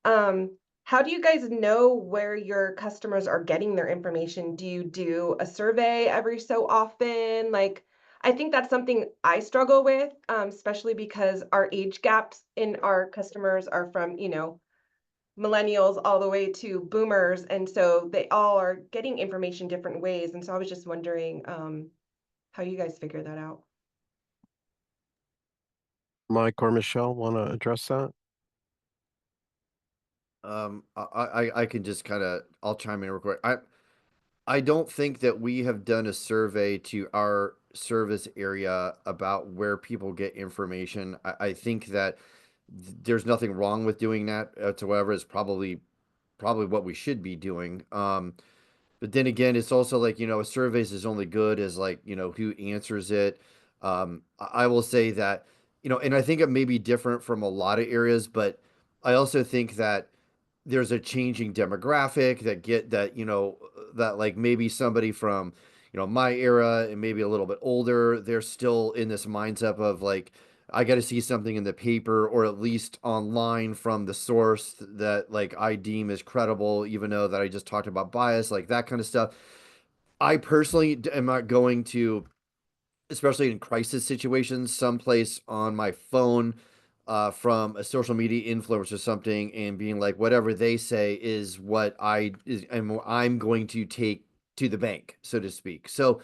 how do you guys know where your customers are getting their information? Do you do a survey every so often? Like, I think that's something I struggle with, especially because our age gaps in our customers are from, millennials all the way to boomers. And so they all are getting information different ways. And so I was just wondering, how you guys figure that out. Mike or Michelle want to address that? I can just kind of, I'll chime in real quick. I don't think that we have done a survey to our service area about where people get information. I think that there's nothing wrong with doing that whatsoever. It's probably what we should be doing. But then again, it's also like, a surveys is only good as like, who answers it. I will say that, and I think it may be different from a lot of areas, but I also think that there's a changing demographic that like maybe somebody from my era and maybe a little bit older, they're still in this mindset of like, I got to see something in the paper or at least online from the source that like I deem is credible, even though that I just talked about bias, like that kind of stuff. I personally am not going to, especially in crisis situations, someplace on my phone from a social media influencer or something, and being like, whatever they say is what I'm going to take to the bank, so to speak. So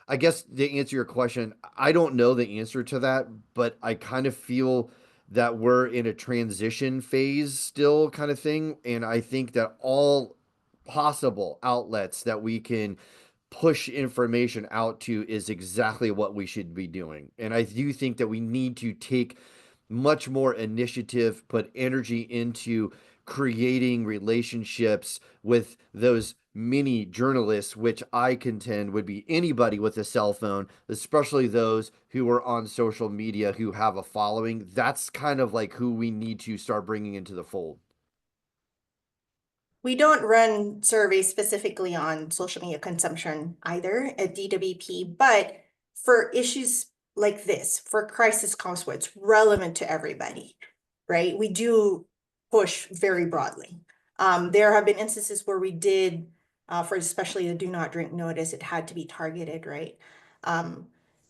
I guess to answer your question, I don't know the answer to that, but I kind of feel that we're in a transition phase still, kind of thing. And I think that all possible outlets that we can push information out to is exactly what we should be doing. And I do think that we need to take much more initiative, put energy into creating relationships with those mini journalists, which I contend would be anybody with a cell phone, especially those who are on social media who have a following. That's kind of like who we need to start bringing into the fold. We don't run surveys specifically on social media consumption either at DWP, but for issues like this, for crisis calls where it's relevant to everybody, right? We do push very broadly. There have been instances where we did, for especially the do not drink notice, it had to be targeted, right?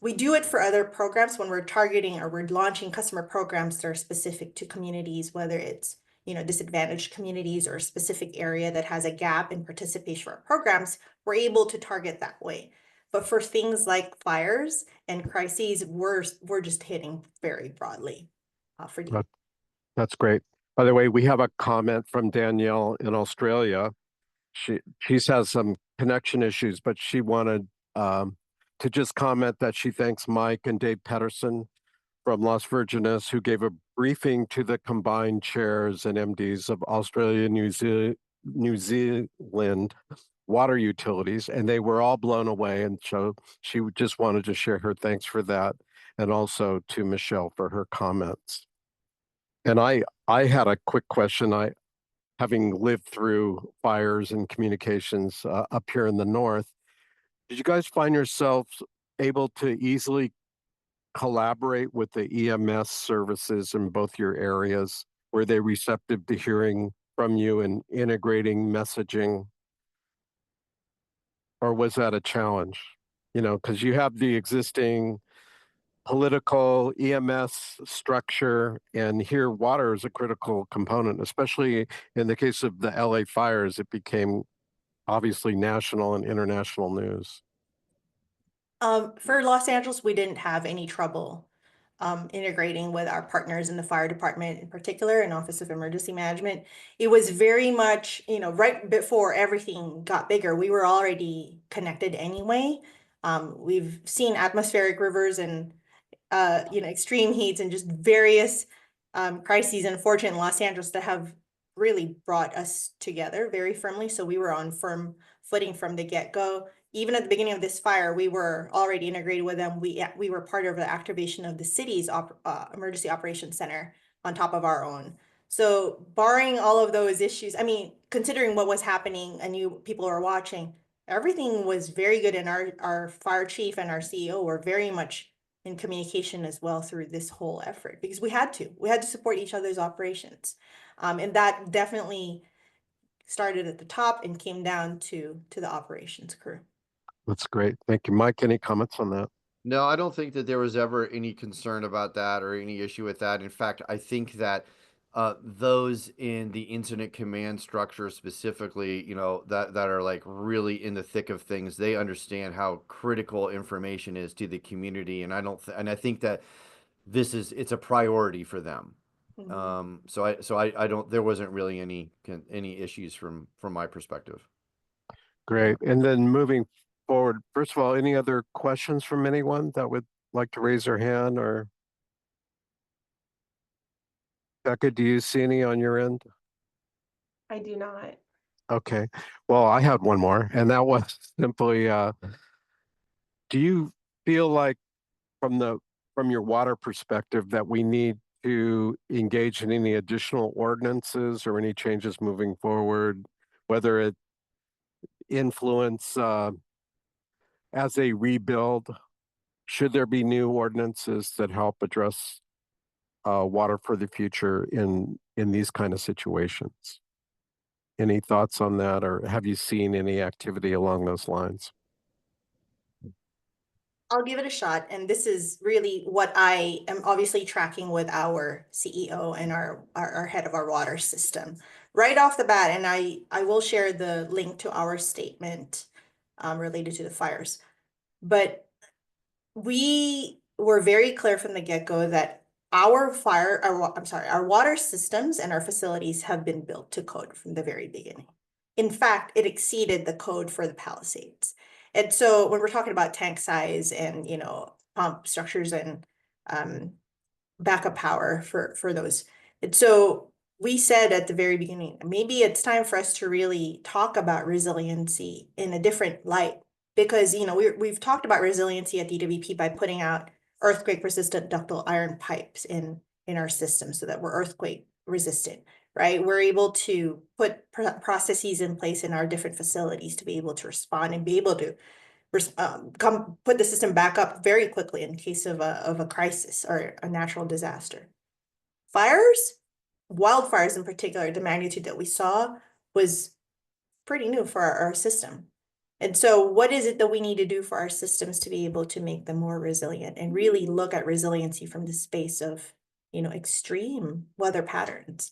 We do it for other programs when we're targeting or we're launching customer programs that are specific to communities, whether it's disadvantaged communities or a specific area that has a gap in participation for our programs, we're able to target that way. But for things like fires and crises, we're just hitting very broadly for That, that's great. By the way, we have a comment from Danielle in Australia. She's has some connection issues, but she wanted to just comment that she thanks Mike and Dave Pedersen from Las Virgenes, who gave a briefing to the combined chairs and MDs of Australia, New Zealand water utilities, and they were all blown away. And so she just wanted to share her thanks for that, and also to Michelle for her comments. And I had a quick question. Having lived through fires and communications up here in the north, did you guys find yourselves able to easily collaborate with the EMS services in both your areas? Were they receptive to hearing from you and integrating messaging, or was that a challenge? Because you have the existing political EMS structure, and here water is a critical component, especially in the case of the LA fires. It became obviously national and international news. For Los Angeles, we didn't have any trouble integrating with our partners in the fire department in particular and Office of Emergency Management. It was very much, right before everything got bigger, we were already connected anyway. We've seen atmospheric rivers and extreme heats and just various crises and fortune in Los Angeles that have really brought us together very firmly. So we were on firm footing from the get-go. Even at the beginning of this fire, we were already integrated with them. We were part of the activation of the city's emergency operations center on top of our own. So barring all of those issues, I mean, considering what was happening and you people are watching, everything was very good, and our fire chief and our CEO were very much in communication as well through this whole effort, because we had to support each other's operations. And that definitely started at the top and came down to the operations crew. That's great. Thank you. Mike, any comments on that? No, I don't think that there was ever any concern about that or any issue with that. In fact, I think that those in the incident command structure specifically, that are like really in the thick of things, they understand how critical information is to the community, and I think that it's a priority for them. So I don't, there wasn't really any issues from my perspective. Great. And then moving forward, first of all, any other questions from anyone that would like to raise their hand? Or Becca, do you see any on your end? I do not. Okay. Well, I had one more, and that was simply, do you feel like from from your water perspective that we need to engage in any additional ordinances or any changes moving forward, whether it influence as a rebuild? Should there be new ordinances that help address water for the future in these kind of situations? Any thoughts on that, or have you seen any activity along those lines? I'll give it a shot. And this is really what I am obviously tracking with our CEO and our head of our water system. Right off the bat, and I will share the link to our statement related to the fires. But we were very clear from the get-go that our water systems and our facilities have been built to code from the very beginning. In fact, it exceeded the code for the Palisades. And so when we're talking about tank size and, pump structures and backup power for those. And so we said at the very beginning, maybe it's time for us to really talk about resiliency in a different light. Because, we've talked about resiliency at DWP by putting out earthquake resistant ductile iron pipes in our system so that we're earthquake resistant, right? We're able to put processes in place in our different facilities to be able to respond and be able to come put the system back up very quickly in case of a crisis or a natural disaster. Fires, wildfires in particular, the magnitude that we saw was pretty new for our system. And so what is it that we need to do for our systems to be able to make them more resilient and really look at resiliency from the space of, extreme weather patterns?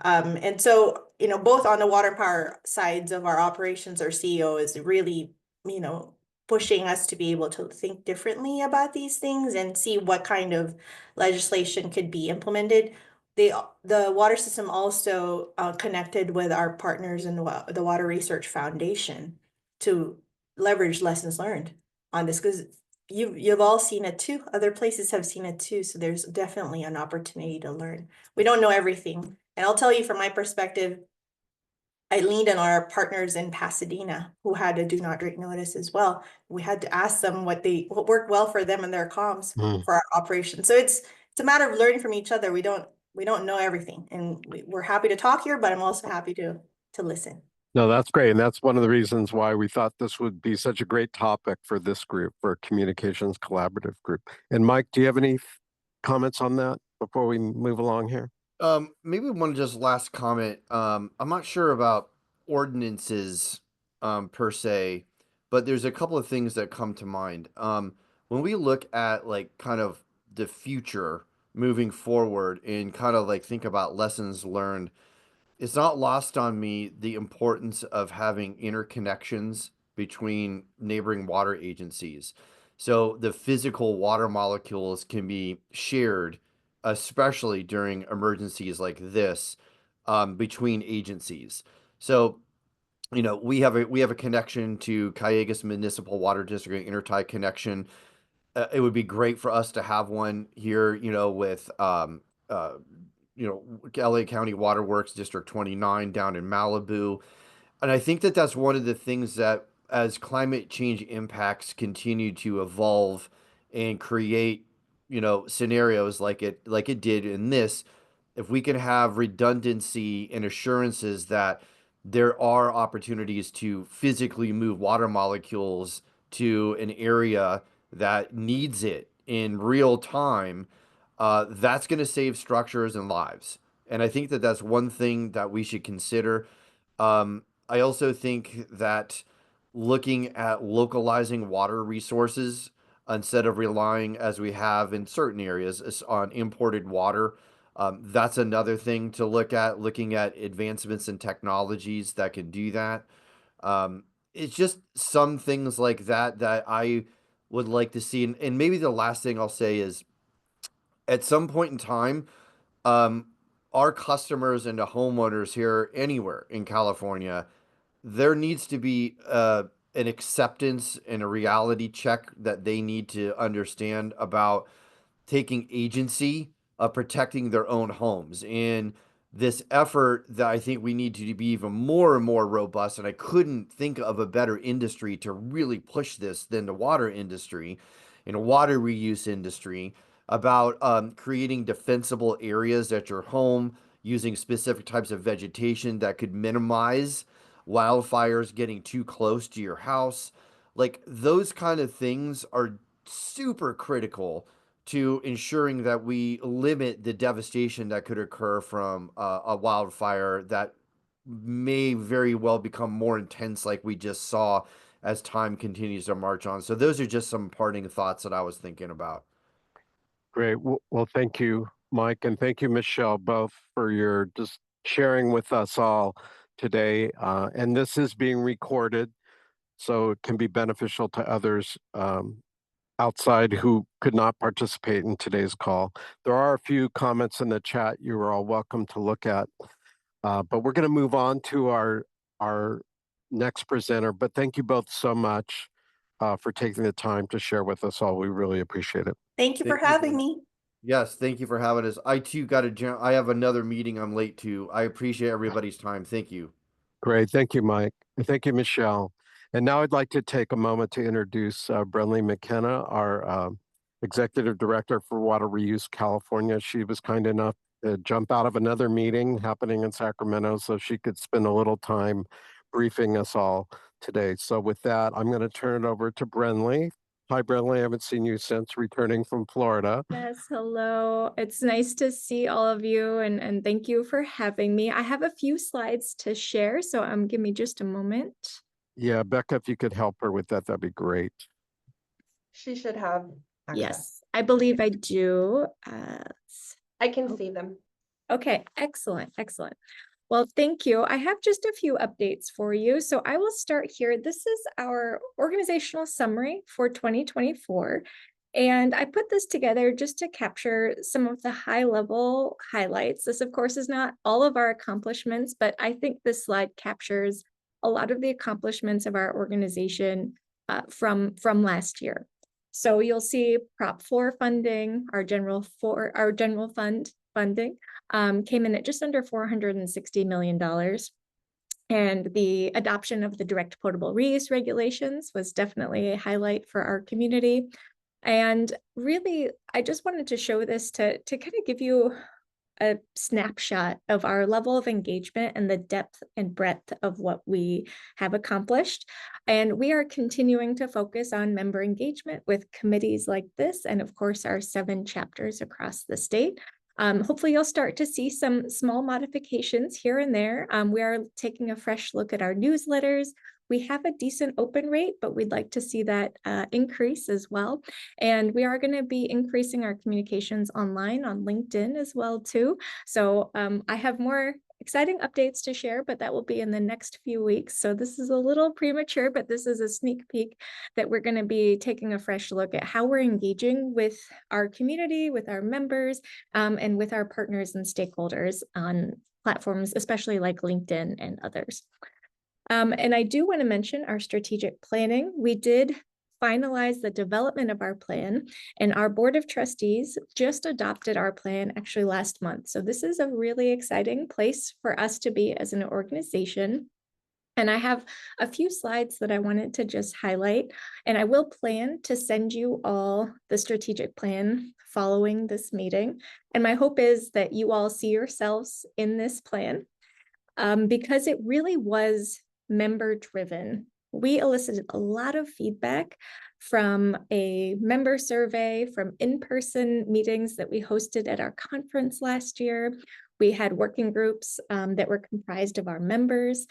And so, both on the water power sides of our operations, our CEO is really, pushing us to be able to think differently about these things and see what kind of legislation could be implemented. The water system also connected with our partners in the Water Research Foundation to leverage lessons learned on this, because you've all seen it too. Other places have seen it too. So there's definitely an opportunity to learn. We don't know everything. And I'll tell you from my perspective, I leaned on our partners in Pasadena who had a do not drink notice as well. We had to ask them what worked well for them and their comms for our operation. So it's a matter of learning from each other. We don't know everything, and we're happy to talk here, but I'm also happy to listen. No, that's great. And that's one of the reasons why we thought this would be such a great topic for this group, for a communications collaborative group. And Mike, do you have any comments on that before we move along here? Maybe one just last comment. I'm not sure about ordinances, per se, but there's a couple of things that come to mind. When we look at like kind of the future moving forward and kind of like think about lessons learned, it's not lost on me the importance of having interconnections between neighboring water agencies. So the physical water molecules can be shared, especially during emergencies like this, between agencies. So, we have a connection to Cayugas Municipal Water District, intertie connection. It would be great for us to have one here, with uh, LA County Waterworks District 29 down in Malibu. And I think that that's one of the things that, as climate change impacts continue to evolve and create, scenarios like it did in this, if we can have redundancy and assurances that there are opportunities to physically move water molecules to an area that needs it in real time, that's going to save structures and lives. And I think that that's one thing that we should consider. I also think that looking at localizing water resources instead of relying, as we have in certain areas, on imported water, that's another thing to look at, looking at advancements in technologies that can do that. It's just some things like that that I would like to see. And maybe the last thing I'll say is, at some point in time, um, our customers and the homeowners here anywhere in California there needs to be an acceptance and a reality check that they need to understand about taking agency of protecting their own homes. And this effort that I think we need to be even more and more robust. And I couldn't think of a better industry to really push this than the water industry and a water reuse industry about creating defensible areas at your home using specific types of vegetation that could minimize wildfires getting too close to your house. Like those kind of things are super critical to ensuring that we limit the devastation that could occur from a wildfire that may very well become more intense, like we just saw as time continues to march on. So, those are just some parting thoughts that I was thinking about. Great. Well, thank you, Mike, and thank you, Michelle, both for your just sharing with us all today. And this is being recorded, so it can be beneficial to others outside who could not participate in today's call. There are a few comments in the chat you are all welcome to look at, but we're going to move on to our next presenter. But thank you both so much for taking the time to share with us all. We really appreciate it. Thank you for Thank you having for, me. yes, thank you for having us. I too got to jump. I have another meeting I'm late to. I appreciate everybody's time. Thank you. Great. Thank you, Mike. And thank you, Michelle. And now I'd like to take a moment to introduce Brenly McKenna, our Executive Director for Water Reuse California. She was kind enough to jump out of another meeting happening in Sacramento so she could spend a little time briefing us all today. So with that, I'm going to turn it over to Brenly. Hi, Brenly. I haven't seen you since returning from Florida. Yes, hello. It's nice to see all of you and thank you for having me. I have a few slides to share, so give me just a moment. Yeah, Becca, if you could help her with that, that'd be great. She should have access. Yes, I believe I do. I can see them. Okay, excellent, excellent. Well, thank you. I have just a few updates for you. So I will start here. This is our organizational summary for 2024. And I put this together just to capture some of the high level highlights. This, of course, is not all of our accomplishments, but I think this slide captures a lot of the accomplishments of our organization from last year. So you'll see Prop 4 funding, our general fund funding came in at just under $460 million. And the adoption of the direct potable reuse regulations was definitely a highlight for our community. And really, I just wanted to show this to kind of give you a snapshot of our level of engagement and the depth and breadth of what we have accomplished. And we are continuing to focus on member engagement with committees like this, and of course, our 7 chapters across the state. Hopefully you'll start to see some small modifications here and there. We are taking a fresh look at our newsletters. We have a decent open rate, but we'd like to see that increase as well. And we are going to be increasing our communications online on LinkedIn as well too. So I have more exciting updates to share, but that will be in the next few weeks. So this is a little premature, but this is a sneak peek that we're going to be taking a fresh look at how we're engaging with our community, with our members, and with our partners and stakeholders on platforms, especially like LinkedIn and others. And I do want to mention our strategic planning. We did finalize the development of our plan, and our board of trustees just adopted our plan actually last month. So this is a really exciting place for us to be as an organization. And I have a few slides that I wanted to just highlight, and I will plan to send you all the strategic plan following this meeting. And my hope is that you all see yourselves in this plan because it really was member driven. We elicited a lot of feedback from a member survey, from in-person meetings that we hosted at our conference last year. We had working groups that were comprised of our members,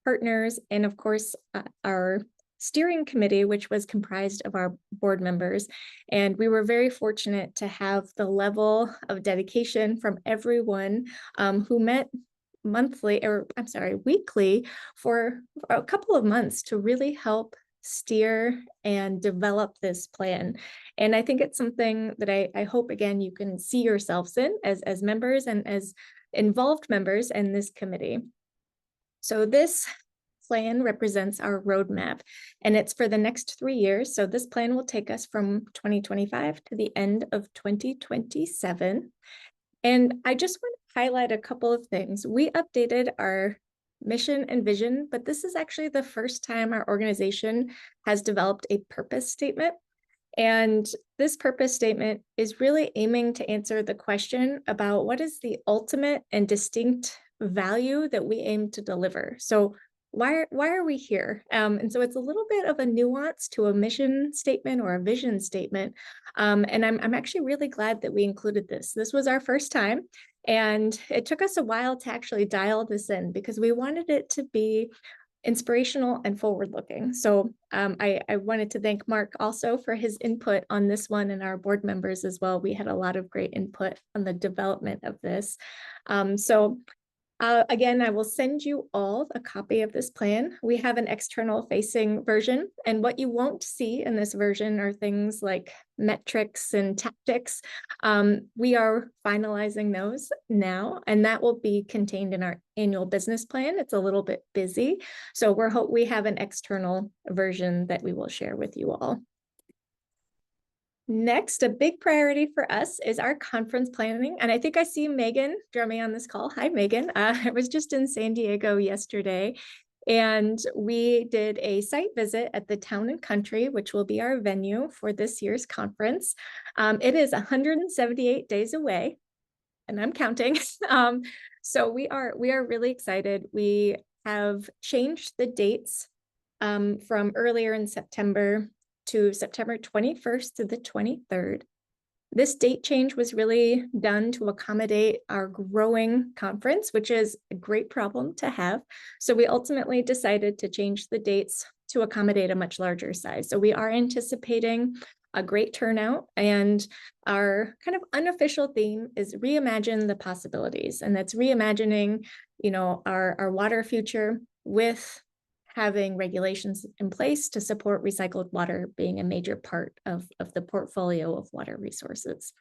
partners, and of course, our steering committee, which was comprised of our board members. And we were very fortunate to have the level of dedication from everyone who met weekly for a couple of months to really help steer and develop this plan. And I think it's something that I hope, again, you can see yourselves in as members and as involved members in this committee. So this plan represents our roadmap, and it's for the next 3 years. So this plan will take us from 2025 to the end of 2027. And I just want to highlight a couple of things. We updated our mission and vision, but this is actually the first time our organization has developed a purpose statement. And this purpose statement is really aiming to answer the question about what is the ultimate and distinct value that we aim to deliver. So why are we here? And so it's a little bit of a nuance to a mission statement or a vision statement. And I'm actually really glad that we included this. This was our first time, and it took us a while to actually dial this in because we wanted it to be inspirational and forward-looking. So I wanted to thank Mark also for his input on this one, and our board members as well. We had a lot of great input on the development of this. Again, I will send you all a copy of this plan. We have an external facing version, and what you won't see in this version are things like metrics and tactics. We are finalizing those now, and that will be contained in our annual business plan. It's a little bit busy, so we have an external version that we will share with you all. Next, a big priority for us is our conference planning. And I think I see Megan drumming on this call. Hi, Megan. I was just in San Diego yesterday, and we did a site visit at the Town and Country, which will be our venue for this year's conference. It is 178 days away, and I'm counting. So we are really excited. We have changed the dates from earlier in September to September 21st to the 23rd. This date change was really done to accommodate our growing conference, which is a great problem to have. So we ultimately decided to change the dates to accommodate a much larger size. So we are anticipating a great turnout, and our kind of unofficial theme is reimagine the possibilities. And that's reimagining, our water future with having regulations in place to support recycled water being a major part of the portfolio of water resources.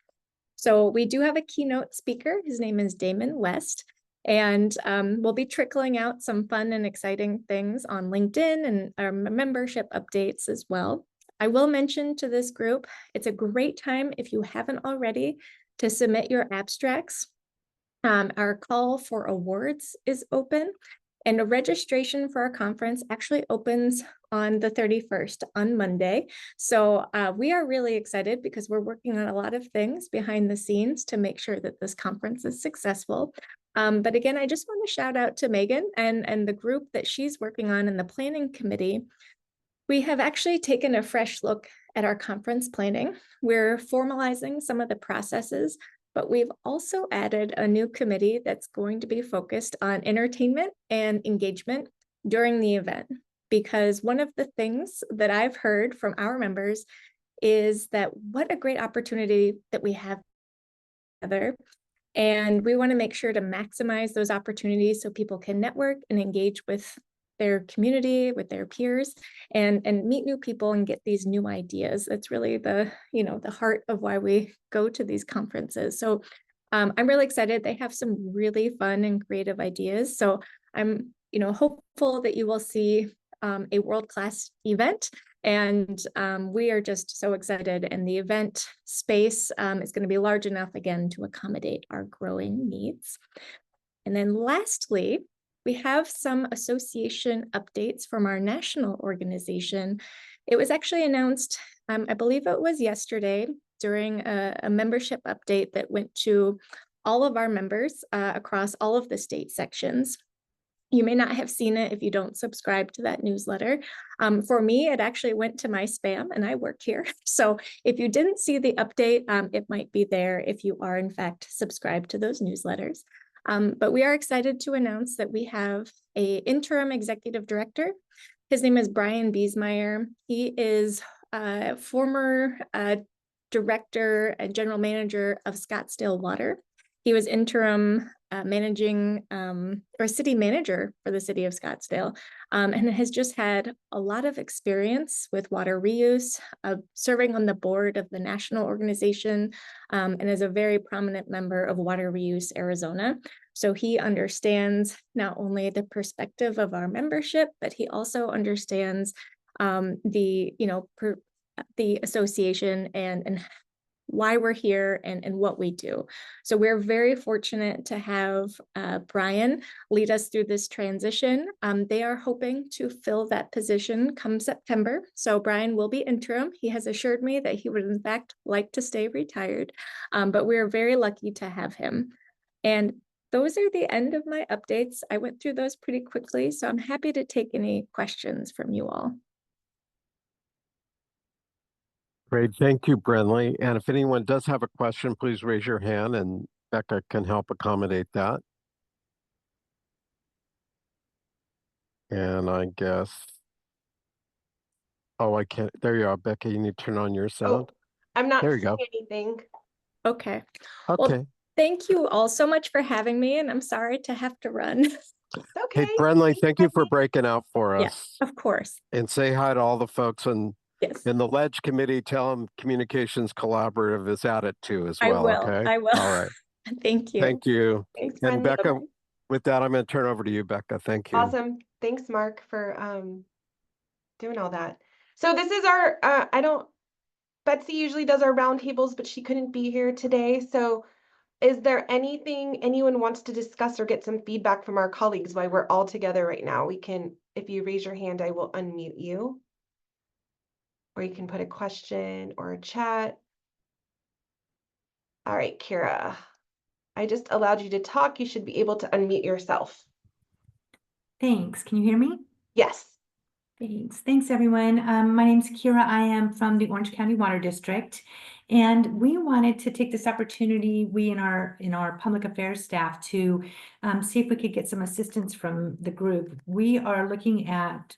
So we do have a keynote speaker. His name is Damon West, and we'll be trickling out some fun and exciting things on LinkedIn and our membership updates as well. I will mention to this group, it's a great time if you haven't already to submit your abstracts. Our call for awards is open. And a registration for our conference actually opens on the 31st, on Monday. So we are really excited because we're working on a lot of things behind the scenes to make sure that this conference is successful. But again, I just want to shout out to Megan and the group that she's working on in the planning committee. We have actually taken a fresh look at our conference planning. We're formalizing some of the processes, but we've also added a new committee that's going to be focused on entertainment and engagement during the event. Because one of the things that I've heard from our members is that what a great opportunity that we have together. And we want to make sure to maximize those opportunities so people can network and engage with their community, with their peers, and meet new people and get these new ideas. That's really the heart of why we go to these conferences. So I'm really excited. They have some really fun and creative ideas. So I'm hopeful that you will see a world-class event. And we are just so excited. And the event space is going to be large enough again to accommodate our growing needs. And then lastly, we have some association updates from our national organization. It was actually announced, I believe it was yesterday, during a membership update that went to all of our members across all of the state sections. You may not have seen it if you don't subscribe to that newsletter. For me, it actually went to my spam, and I work here. So if you didn't see the update, it might be there if you are in fact subscribed to those newsletters. But we are excited to announce that we have an interim executive director. His name is Brian Biesmeyer. He is a former director and general manager of Scottsdale Water. He was interim managing or city manager for the city of Scottsdale, and has just had a lot of experience with water reuse, serving on the board of the national organization, and is a very prominent member of Water Reuse Arizona. So he understands not only the perspective of our membership, but he also understands the the association and why we're here and what we do. So we're very fortunate to have Brian lead us through this transition. They are hoping to fill that position come September. So Brian will be interim. He has assured me that he would in fact like to stay retired, but we're very lucky to have him. And those are the end of my updates. I went through those pretty quickly, so I'm happy to take any questions from you all. Great, thank you, Brenly. And if anyone does have a question, please raise your hand and Becca can help accommodate that. And I guess, oh, I can't, there you are, Becca, you need to turn on your sound. Oh, I'm not There you seeing go. anything. Okay. Well, Okay. thank you all so much for having me, and I'm sorry to have to run. Okay. Hey, Brenly, thank you for Brenly. breaking out for Yeah, us. of course. And say hi to all the folks and Yes, in the Ledge Committee. Tell them Communications Collaborative is at it too as I well, will. okay? I will. All right. Thank you. Thank you. Thanks, And Brenly. Becca, with that, I'm going to turn over to you, Becca. Thank you. Awesome. Thanks, Mark, for doing all that. So this is our Betsy usually does our roundtables, but she couldn't be here today. So is there anything anyone wants to discuss or get some feedback from our colleagues while we're all together right now? We can, if you raise your hand, I will unmute you. Or you can put a question or a chat. All right, Kira, I just allowed you to talk. You should be able to unmute yourself. Thanks. Can you hear me? Yes. Thanks. Thanks, everyone. My name's Kira. I am from the Orange County Water District, and we wanted to take this opportunity, we in our public affairs staff, to see if we could get some assistance from the group. We are looking at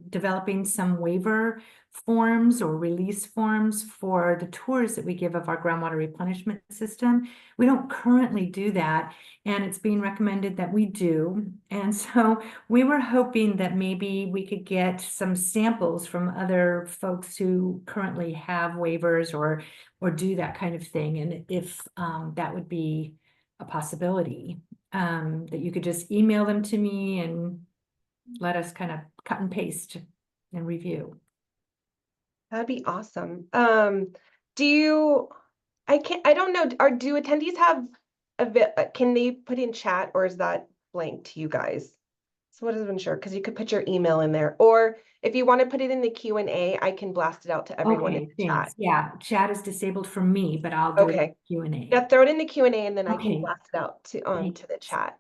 developing some waiver forms or release forms for the tours that we give of our groundwater replenishment system. We don't currently do that, and it's being recommended that we do. And so we were hoping that maybe we could get some samples from other folks who currently have waivers or do that kind of thing. And if that would be a possibility, that you could just email them to me and let us kind of cut and paste and review. That'd be awesome. I don't know, do attendees have can they put in chat, or is that blank to you guys? So what isn't sure, because you could put your email in there, or if you want to put it in the Q&A, I can blast it out to everyone in the Thanks. chat. Yeah, chat is disabled for me, but I'll do it in Q&A. Yeah, throw it in the Q&A and then I Okay. can blast it out to the chat.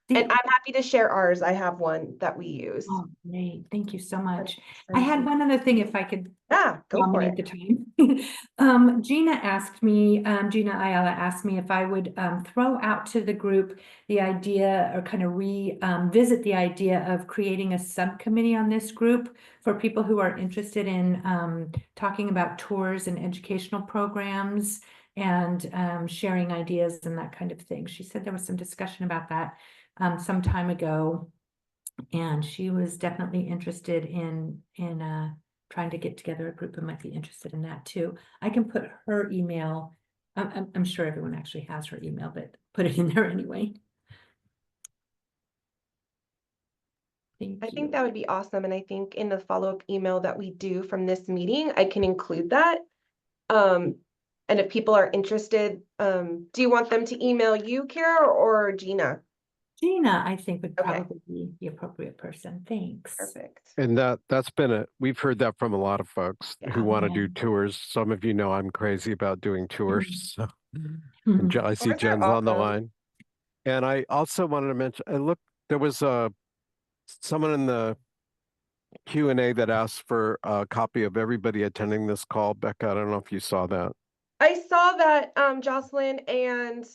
The- And I'm happy to share ours. I have one that we use. Oh, great. Thank you so much. I had one other thing, if I could go for it. the time. Gina asked me, Gina Ayala asked me if I would throw out to the group the idea, or kind of revisit the idea of creating a subcommittee on this group for people who are interested in talking about tours and educational programs and sharing ideas and that kind of thing. She said there was some discussion about that some time ago, and she was definitely interested in trying to get together a group who might be interested in that too. I can put her email. I'm sure everyone actually has her email, but put it in there anyway. I think that would be awesome. And I think in the follow-up email that we do from this meeting, I can include that. And if people are interested, do you want them to email you, Kara, or Gina? Gina, I think, would probably be the appropriate person. Thanks. Perfect. And that's been we've heard that from a lot of folks who want to do tours. Some of you know I'm crazy about doing tours. So. And I see Jen's on the line. And I also wanted to mention, there was someone in the Q&A that asked for a copy of everybody attending this call. Becca, I don't know if you saw that. I saw that, Jocelyn, and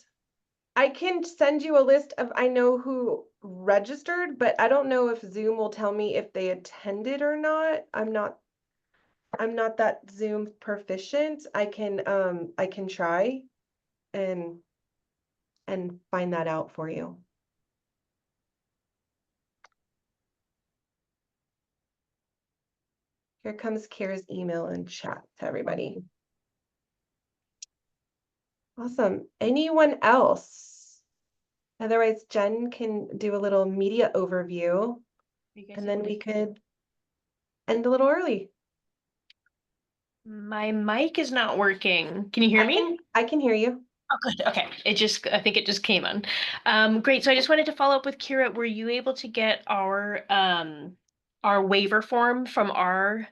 I can send you a list of, I know who registered, but I don't know if Zoom will tell me if they attended or not. I'm not that Zoom proficient. I can try and and find that out for you. Here comes Kira's email and chat to everybody. Awesome. Anyone else? Otherwise, Jen can do a little media overview, and then we could end a little early. My mic is not working. Can you hear me? I can hear you. Oh, good. Okay. I think it just came on. Great. So I just wanted to follow up with Kira. Were you able to get our waiver form from ARC's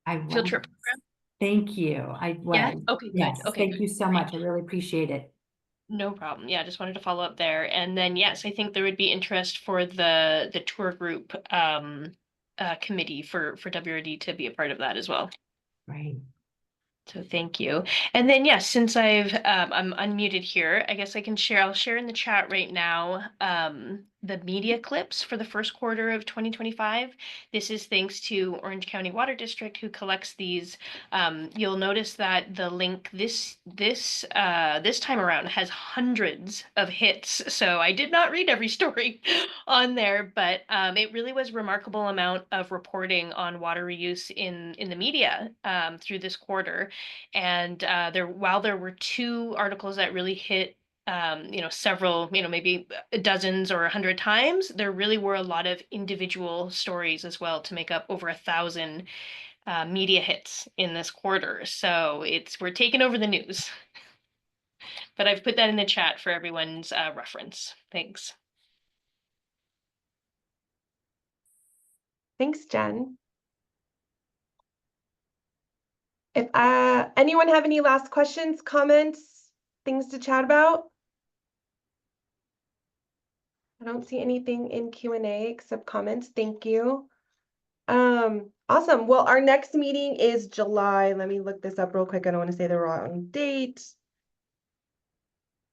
I field was. trip program? Thank you. I Yeah. was. Okay, good. Yes, Okay, thank good. you so much. I really appreciate it. No problem. Yeah, just wanted to follow up there. And then yes, I think there would be interest for the tour group committee for WRD to be a part of that as well. Right. So thank you. And then yes, since I'm unmuted here, I guess I'll share in the chat right now the media clips for the first quarter of 2025. This is thanks to Orange County Water District, who collects these. You'll notice that the link this time around has hundreds of hits. So I did not read every story on there, but it really was a remarkable amount of reporting on water reuse in the media through this quarter. And while there were 2 articles that really hit several, maybe dozens or 100 times, there really were a lot of individual stories as well to make up over 1,000 media hits in this quarter. So we're taking over the news. But I've put that in the chat for everyone's reference. Thanks. Thanks, Jen. If anyone have any last questions, comments, things to chat about? I don't see anything in Q&A except comments. Thank you. Awesome. Well, our next meeting is July. Let me look this up real quick. I don't want to say the wrong date.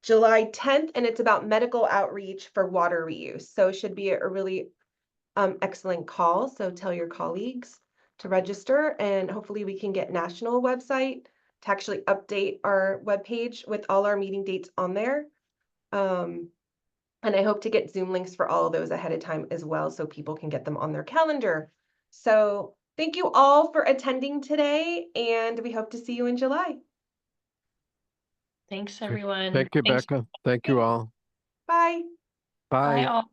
July 10th, and it's about medical outreach for water reuse. So it should be a really excellent call. So tell your colleagues to register, and hopefully we can get national website to actually update our webpage with all our meeting dates on there. And I hope to get Zoom links for all of those ahead of time as well, so people can get them on their calendar. So thank you all for attending today, and we hope to see you in July. Thanks, everyone. Thank you, Thanks. Becca. Thank you all. Bye. Bye. Bye all.